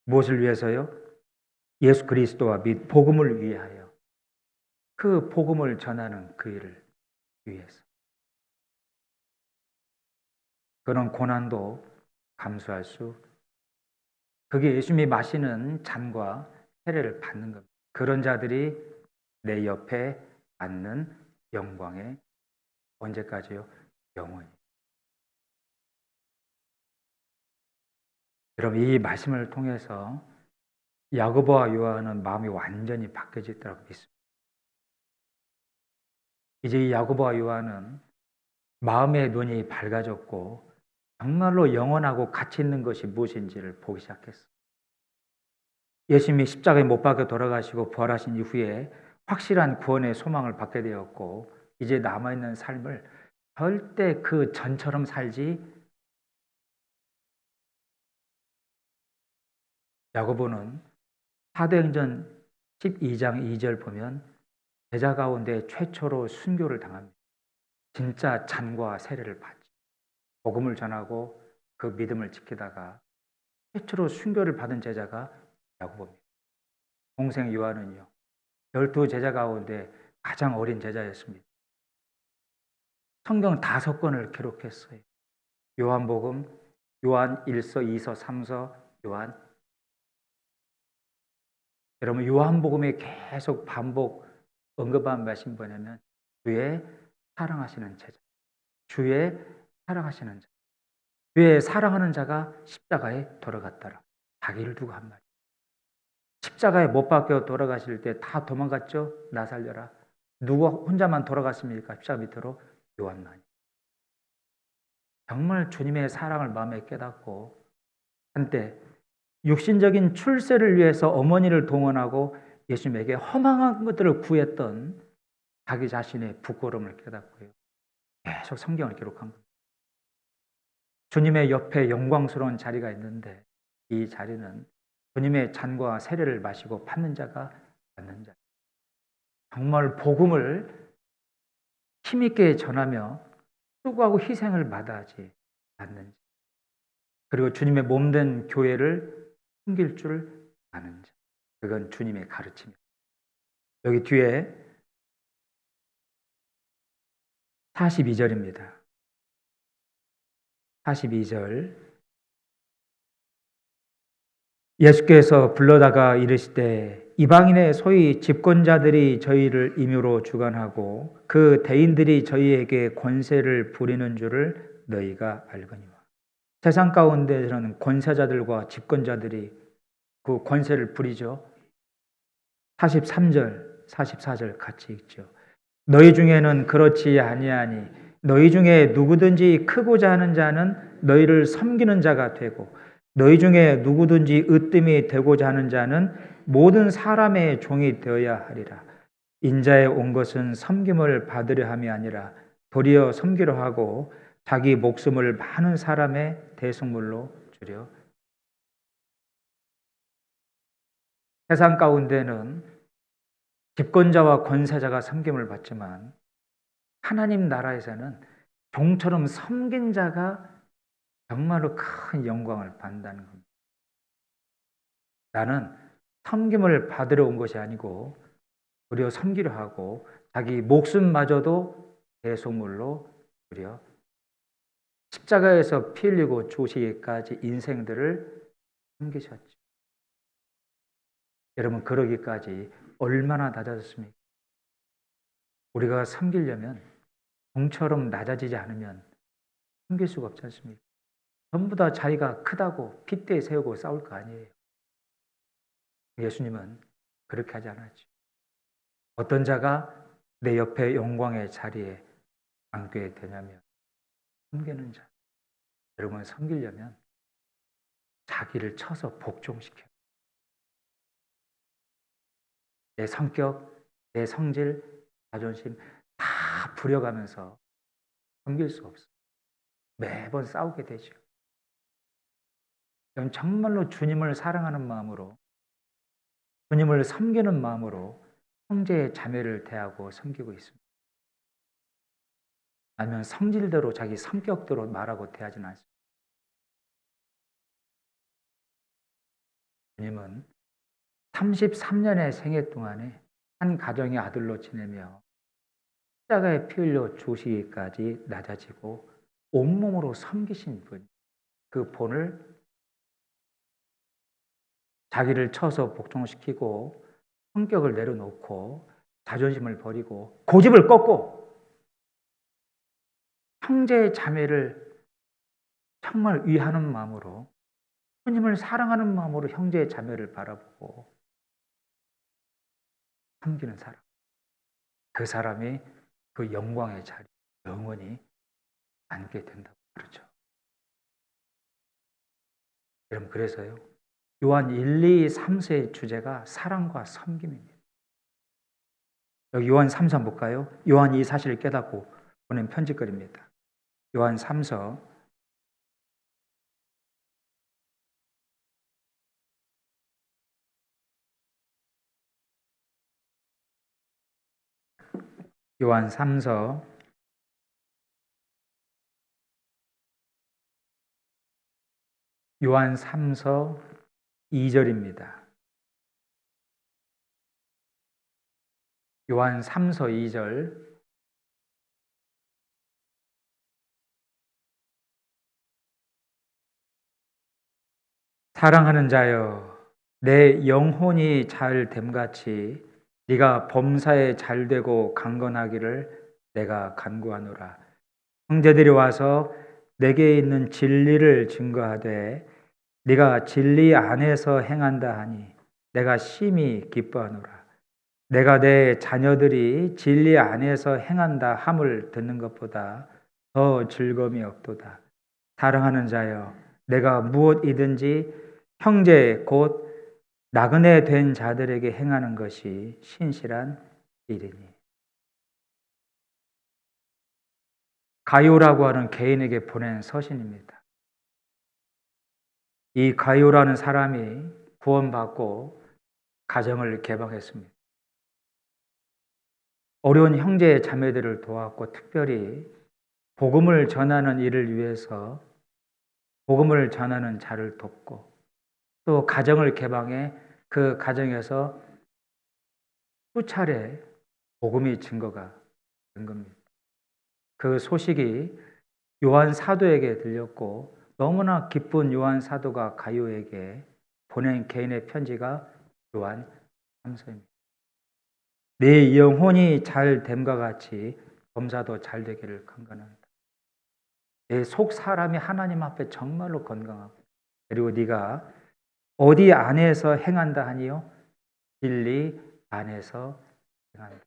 무엇을 위해서요? 예수 그리스도와 및 복음을 위하여. 그 복음을 전하는 그 일을 위해서. 그런 고난도 감수할 수, 그게 예수님이 마시는 잔과 세례를 받는 겁니다. 그런 자들이 내 옆에 앉는 영광에 언제까지요? 영원히. 여러분, 이 말씀을 통해서 야고보와 요한은 마음이 완전히 바뀌어졌다고 믿습니다. 이제 이 야고보와 요한은 마음의 눈이 밝아졌고 정말로 영원하고 가치 있는 것이 무엇인지를 보기 시작했어요. 예수님이 십자가에 못 박혀 돌아가시고 부활하신 이후에 확실한 구원의 소망을 받게 되었고 이제 남아있는 삶을 절대 그 전처럼 살지. 야고보는 사도행전 12장 2절 보면 제자 가운데 최초로 순교를 당합니다. 진짜 잔과 세례를 받지. 복음을 전하고 그 믿음을 지키다가 최초로 순교를 받은 제자가 야고보입니다. 동생 요한은요, 12 제자 가운데 가장 어린 제자였습니다. 성경 5권을 기록했어요. 요한복음, 요한 1서, 2서, 3서, 요한. 여러분, 요한복음에 계속 반복 언급한 말씀이 뭐냐면 주의 사랑하시는 제자, 주의 사랑하시는 자, 주의 사랑하는 자가 십자가에 돌아갔더라. 자기를 두고 한 말이에요. 십자가에 못 박혀 돌아가실 때 다 도망갔죠? 나 살려라. 누가 혼자만 돌아갔습니까? 십자가 밑으로? 요한만이. 정말 주님의 사랑을 마음에 깨닫고 한때 육신적인 출세를 위해서 어머니를 동원하고 예수님에게 허망한 것들을 구했던 자기 자신의 부끄러움을 깨닫고요. 계속 성경을 기록한 겁니다. 주님의 옆에 영광스러운 자리가 있는데 이 자리는 주님의 잔과 세례를 마시고 받는 자가 받는 자. 정말 복음을 힘있게 전하며 수고하고 희생을 마다하지 않는 자. 그리고 주님의 몸된 교회를 숨길 줄 아는 자. 그건 주님의 가르침입니다. 여기 뒤에 42절입니다. 42절. 예수께서 불러다가 이르시되 이방인의 소위 집권자들이 저희를 임의로 주관하고 그 대인들이 저희에게 권세를 부리는 줄을 너희가 알거니와. 세상 가운데서는 권세자들과 집권자들이 그 권세를 부리죠. 43절, 44절 같이 읽죠. 너희 중에는 그렇지 아니하니 너희 중에 누구든지 크고자 하는 자는 너희를 섬기는 자가 되고 너희 중에 누구든지 으뜸이 되고자 하는 자는 모든 사람의 종이 되어야 하리라. 인자에 온 것은 섬김을 받으려 함이 아니라 도리어 섬기려 하고 자기 목숨을 많은 사람의 대속물로 주려. 세상 가운데는 집권자와 권세자가 섬김을 받지만 하나님 나라에서는 종처럼 섬긴 자가 정말로 큰 영광을 받는다는 겁니다. 나는 섬김을 받으러 온 것이 아니고 도리어 섬기려 하고 자기 목숨마저도 대속물로 주려. 십자가에서 피 흘리고 죽으시기까지 인생들을 섬기셨죠. 여러분, 그러기까지 얼마나 낮아졌습니까? 우리가 섬기려면 종처럼 낮아지지 않으면 섬길 수가 없지 않습니까? 전부 다 자기가 크다고 핏대 세우고 싸울 거 아니에요. 예수님은 그렇게 하지 않았죠. 어떤 자가 내 옆에 영광의 자리에 앉게 되냐면 섬기는 자. 여러분, 섬기려면 자기를 쳐서 복종시켜요. 내 성격, 내 성질, 자존심 다 부려가면서 섬길 수 없어요. 매번 싸우게 되죠. 정말로 주님을 사랑하는 마음으로, 주님을 섬기는 마음으로 형제 자매를 대하고 섬기고 있습니다. 아니면 성질대로 자기 성격대로 말하고 대하지는 않습니다. 주님은 33년의 생애 동안에 한 가정의 아들로 지내며 십자가에 피 흘려 죽으시기까지 낮아지고 온몸으로 섬기신 분. 그 본을 자기를 쳐서 복종시키고 성격을 내려놓고 자존심을 버리고 고집을 꺾고 형제 자매를 정말 위하는 마음으로, 주님을 사랑하는 마음으로 형제 자매를 바라보고 섬기는 사람, 그 사람이 그 영광의 자리 영원히 앉게 된다고 그러죠. 여러분, 그래서요, 요한 1, 2, 3서의 주제가 사랑과 섬김입니다. 여기 요한 3서 볼까요? 요한이 이 사실을 깨닫고 보낸 편지글입니다. 요한 3서 요한 3서 요한 3서 2절입니다. 요한 3서 2절. 사랑하는 자여, 내 영혼이 잘 됨같이 네가 범사에 잘되고 강건하기를 내가 간구하노라. 형제들이 와서 내게 있는 진리를 증거하되 네가 진리 안에서 행한다 하니 내가 심히 기뻐하노라. 내가 내 자녀들이 진리 안에서 행한다 함을 듣는 것보다 더 즐거움이 없도다. 사랑하는 자여, 내가 무엇이든지 형제 곧 나그네 된 자들에게 행하는 것이 신실한 일이니. 가요라고 하는 개인에게 보낸 서신입니다. 이 가요라는 사람이 구원받고 가정을 개방했습니다. 어려운 형제 자매들을 도왔고, 특별히 복음을 전하는 일을 위해서 복음을 전하는 자를 돕고, 또 가정을 개방해 그 가정에서 수차례 복음의 증거가 된 겁니다. 그 소식이 요한 사도에게 들렸고, 너무나 기쁜 요한 사도가 가요에게 보낸 개인의 편지가 요한 3서입니다. 내 영혼이 잘 됨과 같이 범사도 잘 되기를 간구한다. 내 속 사람이 하나님 앞에 정말로 건강하고, 그리고 네가 어디 안에서 행한다 하니요? 진리 안에서 행한다.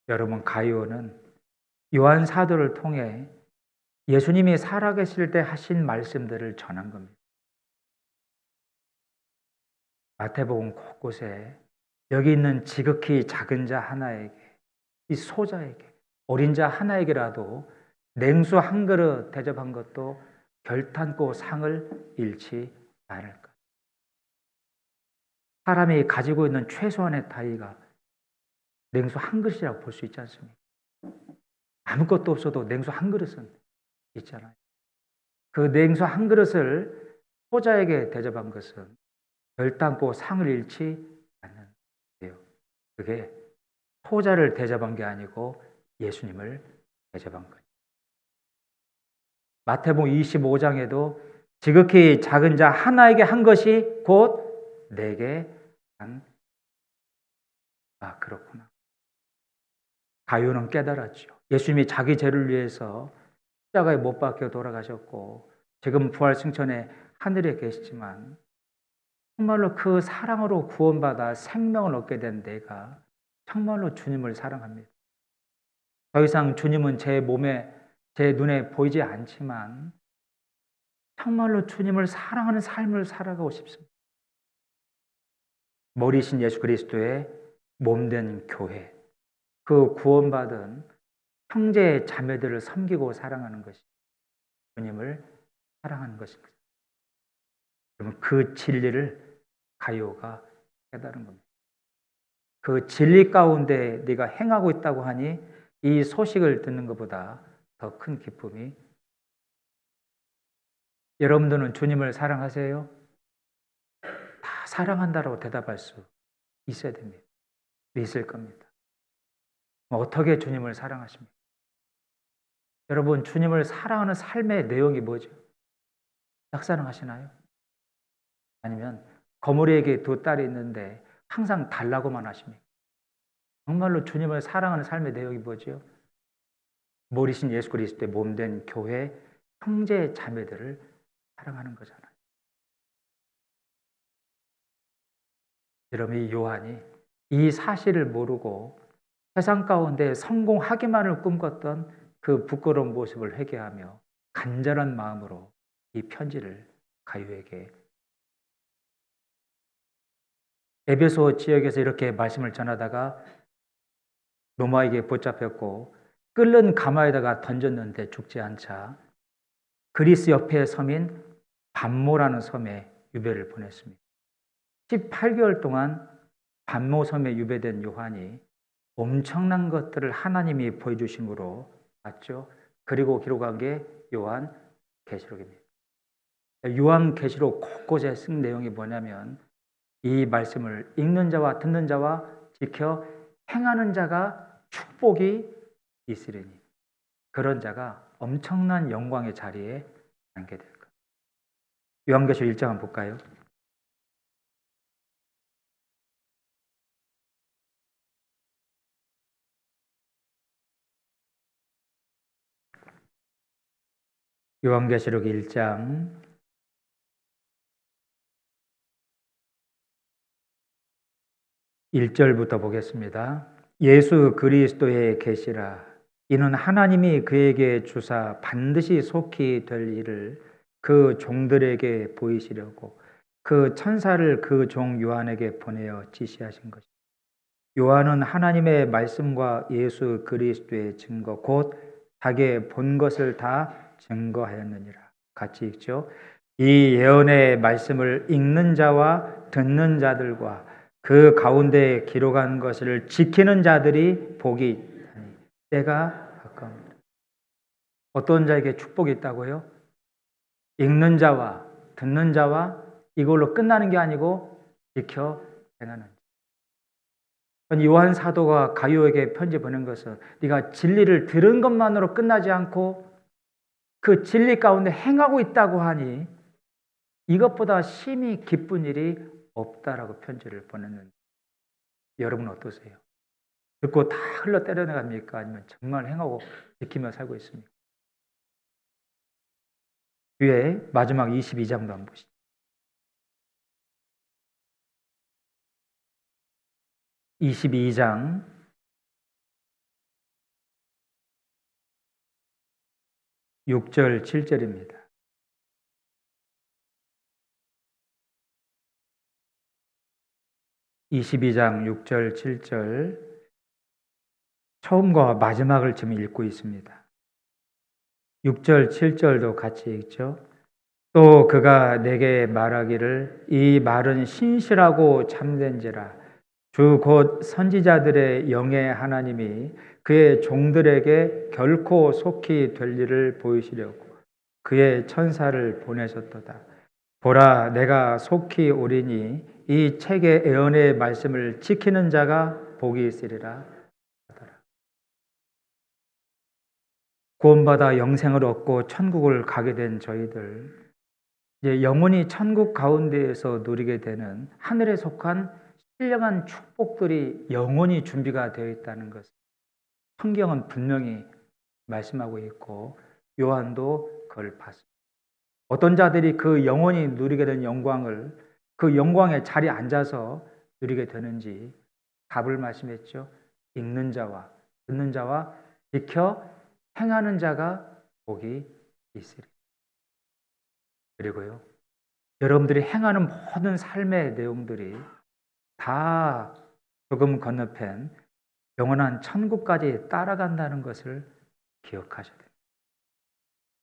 여러분, 가이오는 요한 사도를 통해 예수님이 살아계실 때 하신 말씀들을 전한 겁니다. 마태복음 곳곳에 여기 있는 지극히 작은 자 하나에게, 이 소자에게, 어린 자 하나에게라도 냉수 한 그릇 대접한 것도 결탄코 상을 잃지 않을까. 사람이 가지고 있는 최소한의 다이가 냉수 한 그릇이라고 볼 수 있지 않습니까? 아무것도 없어도 냉수 한 그릇은 있잖아요. 그 냉수 한 그릇을 소자에게 대접한 것은 결단코 상을 잃지 않는 거예요. 그게 소자를 대접한 게 아니고 예수님을 대접한 거예요. 마태복음 25장에도 지극히 작은 자 하나에게 한 것이 곧 내게 한. 아, 그렇구나. 가요는 깨달았죠. 예수님이 자기 죄를 위해서 십자가에 못 박혀 돌아가셨고, 지금 부활 승천에 하늘에 계시지만 정말로 그 사랑으로 구원받아 생명을 얻게 된 내가 정말로 주님을 사랑합니다. 더 이상 주님은 제 몸에, 제 눈에 보이지 않지만 정말로 주님을 사랑하는 삶을 살아가고 싶습니다. 머리신 예수 그리스도의 몸된 교회, 그 구원받은 형제 자매들을 섬기고 사랑하는 것이 주님을 사랑하는 것입니다. 그러면 그 진리를 가요가 깨달은 겁니다. 그 진리 가운데 네가 행하고 있다고 하니 이 소식을 듣는 것보다 더 큰 기쁨이. 여러분들은 주님을 사랑하세요? 다 사랑한다라고 대답할 수 있어야 됩니다. 있을 겁니다. 어떻게 주님을 사랑하십니까? 여러분, 주님을 사랑하는 삶의 내용이 뭐죠? 짝사랑하시나요? 아니면 거물이에게 두 딸이 있는데 항상 달라고만 하십니까? 정말로 주님을 사랑하는 삶의 내용이 뭐죠? 머리신 예수 그리스도의 몸된 교회 형제 자매들을 사랑하는 거잖아요. 여러분, 이 요한이 이 사실을 모르고 세상 가운데 성공하기만을 꿈꿨던 그 부끄러운 모습을 회개하며 간절한 마음으로 이 편지를 가요에게, 에베소 지역에서 이렇게 말씀을 전하다가 로마에게 붙잡혔고 끓는 가마에다가 던졌는데 죽지 않자 그리스 옆에 섬인 반모라는 섬에 유배를 보냈습니다. 18개월 동안 반모 섬에 유배된 요한이 엄청난 것들을 하나님이 보여주심으로 봤죠. 그리고 기록한 게 요한계시록입니다. 요한계시록 곳곳에 쓴 내용이 뭐냐면 이 말씀을 읽는 자와 듣는 자와 지켜 행하는 자가 축복이 있으리니 그런 자가 엄청난 영광의 자리에 앉게 될 거예요. 요한계시록 1장 한번 볼까요? 요한계시록 1장 1절부터 보겠습니다. 예수 그리스도의 계시라. 이는 하나님이 그에게 주사 반드시 속히 될 일을 그 종들에게 보이시려고 그 천사를 그 종 요한에게 보내어 지시하신 것이다. 요한은 하나님의 말씀과 예수 그리스도의 증거 곧 자기의 본 것을 다 증거하였느니라. 같이 읽죠. 이 예언의 말씀을 읽는 자와 듣는 자들과 그 가운데 기록한 것을 지키는 자들이 복이 있다니 때가 가까웁니다. 어떤 자에게 축복이 있다고요? 읽는 자와 듣는 자와 이걸로 끝나는 게 아니고 지켜 행하는 자. 요한 사도가 가요에게 편지 보낸 것은 네가 진리를 들은 것만으로 끝나지 않고 그 진리 가운데 행하고 있다고 하니 이것보다 심히 기쁜 일이 없다라고 편지를 보냈는데 여러분 어떠세요? 듣고 다 흘러 때려나갑니까? 아니면 정말 행하고 지키며 살고 있습니까? 뒤에 마지막 22장도 한번 보시죠. 22장 6절 7절입니다. 22장 6절 7절 처음과 마지막을 지금 읽고 있습니다. 6절 7절도 같이 읽죠. 또 그가 내게 말하기를 이 말은 신실하고 참된지라 주 곧 선지자들의 영의 하나님이 그의 종들에게 결코 속히 될 일을 보이시려고 그의 천사를 보내셨도다. 보라 내가 속히 오리니 이 책의 예언의 말씀을 지키는 자가 복이 있으리라 하더라. 구원받아 영생을 얻고 천국을 가게 된 저희들, 이제 영원히 천국 가운데에서 누리게 되는 하늘에 속한 신령한 축복들이 영원히 준비가 되어 있다는 것을 성경은 분명히 말씀하고 있고 요한도 그걸 봤습니다. 어떤 자들이 그 영원히 누리게 된 영광을 그 영광의 자리에 앉아서 누리게 되는지 답을 말씀했죠. 읽는 자와 듣는 자와 지켜 행하는 자가 복이 있으리. 그리고요, 여러분들이 행하는 모든 삶의 내용들이 다 조금 건너편 영원한 천국까지 따라간다는 것을 기억하셔야 됩니다.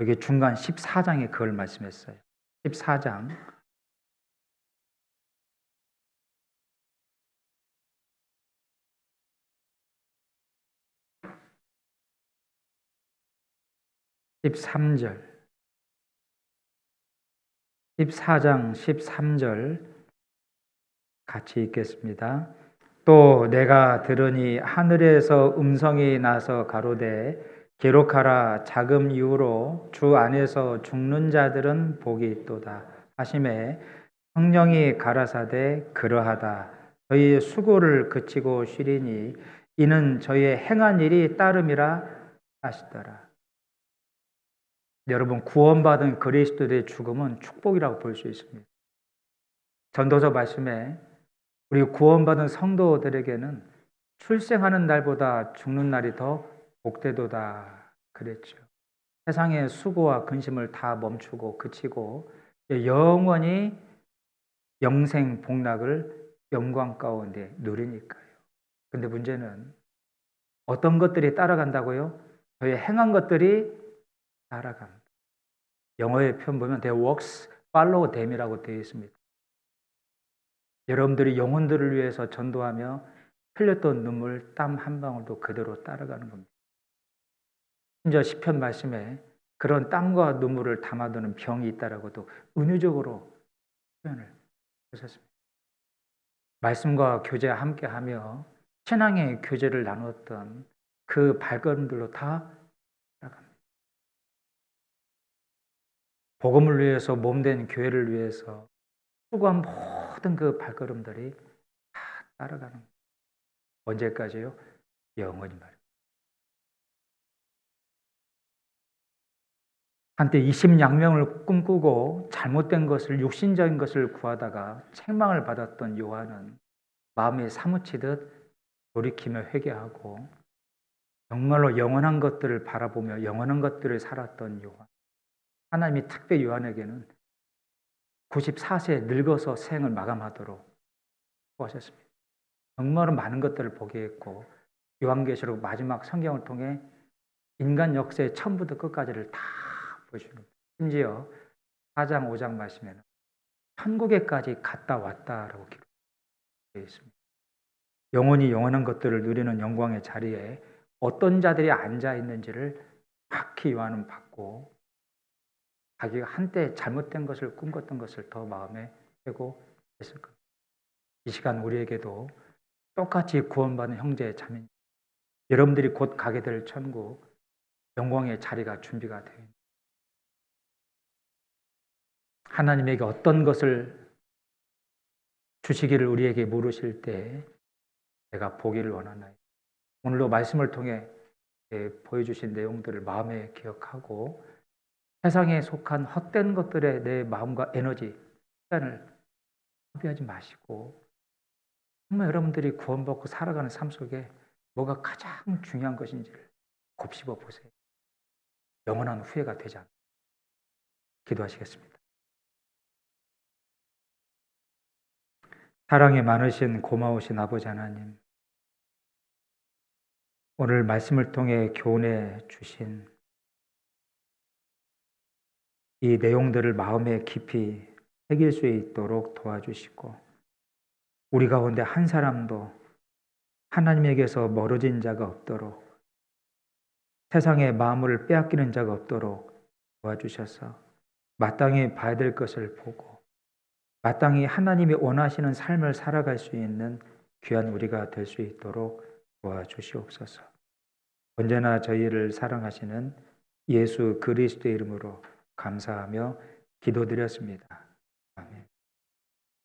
여기 중간 14장에 그걸 말씀했어요. 14장 13절 14장 13절 같이 읽겠습니다. 또 내가 들으니 하늘에서 음성이 나서 가로되 기록하라 자금 이후로 주 안에서 죽는 자들은 복이 있도다 하심에 성령이 가라사대 그러하다 저희의 수고를 그치고 쉬리니 이는 저희의 행한 일이 따름이라 하시더라. 여러분, 구원받은 그리스도의 죽음은 축복이라고 볼 수 있습니다. 전도서 말씀에 우리 구원받은 성도들에게는 출생하는 날보다 죽는 날이 더 복되도다 그랬죠. 세상의 수고와 근심을 다 멈추고 그치고 영원히 영생 복락을 영광 가운데 누리니까요. 근데 문제는 어떤 것들이 따라간다고요? 저희 행한 것들이 따라갑니다. 영어의 표현 보면 their works follow them이라고 되어 있습니다. 여러분들이 영혼들을 위해서 전도하며 흘렸던 눈물, 땀 한 방울도 그대로 따라가는 겁니다. 심지어 시편 말씀에 그런 땀과 눈물을 담아두는 병이 있다라고도 은유적으로 표현을 하셨습니다. 말씀과 교제와 함께하며 신앙의 교제를 나눴던 그 발걸음들로 다 따라갑니다. 복음을 위해서 몸된 교회를 위해서 수고한 모든 그 발걸음들이 다 따라가는 거예요. 언제까지요? 영원히 말입니다. 한때 20양명을 꿈꾸고 잘못된 것을 육신적인 것을 구하다가 책망을 받았던 요한은 마음이 사무치듯 돌이키며 회개하고 정말로 영원한 것들을 바라보며 영원한 것들을 살았던 요한. 하나님이 특별히 요한에게는 94세에 늙어서 생을 마감하도록 하셨습니다. 정말로 많은 것들을 보게 했고 요한계시록 마지막 성경을 통해 인간 역사의 처음부터 끝까지를 다 보여줍니다. 심지어 4장 5장 말씀에는 천국에까지 갔다 왔다라고 기록되어 있습니다. 영원히 영원한 것들을 누리는 영광의 자리에 어떤 자들이 앉아 있는지를 정확히 요한은 봤고 자기가 한때 잘못된 것을 꿈꿨던 것을 더 마음에 새고 했을 겁니다. 이 시간 우리에게도 똑같이 구원받은 형제 자매 여러분들이 곧 가게 될 천국 영광의 자리가 준비가 되어 있습니다. 하나님에게 어떤 것을 주시기를 우리에게 물으실 때 내가 보기를 원하나요? 오늘도 말씀을 통해 보여주신 내용들을 마음에 기억하고 세상에 속한 헛된 것들에 내 마음과 에너지, 시간을 소비하지 마시고 정말 여러분들이 구원받고 살아가는 삶 속에 뭐가 가장 중요한 것인지를 곱씹어 보세요. 영원한 후회가 되지 않습니다. 기도하시겠습니다. 사랑이 많으신 고마우신 아버지 하나님, 오늘 말씀을 통해 교훈해 주신 이 내용들을 마음에 깊이 새길 수 있도록 도와주시고 우리 가운데 한 사람도 하나님에게서 멀어진 자가 없도록 세상의 마음을 빼앗기는 자가 없도록 도와주셔서 마땅히 봐야 될 것을 보고 마땅히 하나님이 원하시는 삶을 살아갈 수 있는 귀한 우리가 될 수 있도록 도와주시옵소서. 언제나 저희를 사랑하시는 예수 그리스도의 이름으로 감사하며 기도드렸습니다.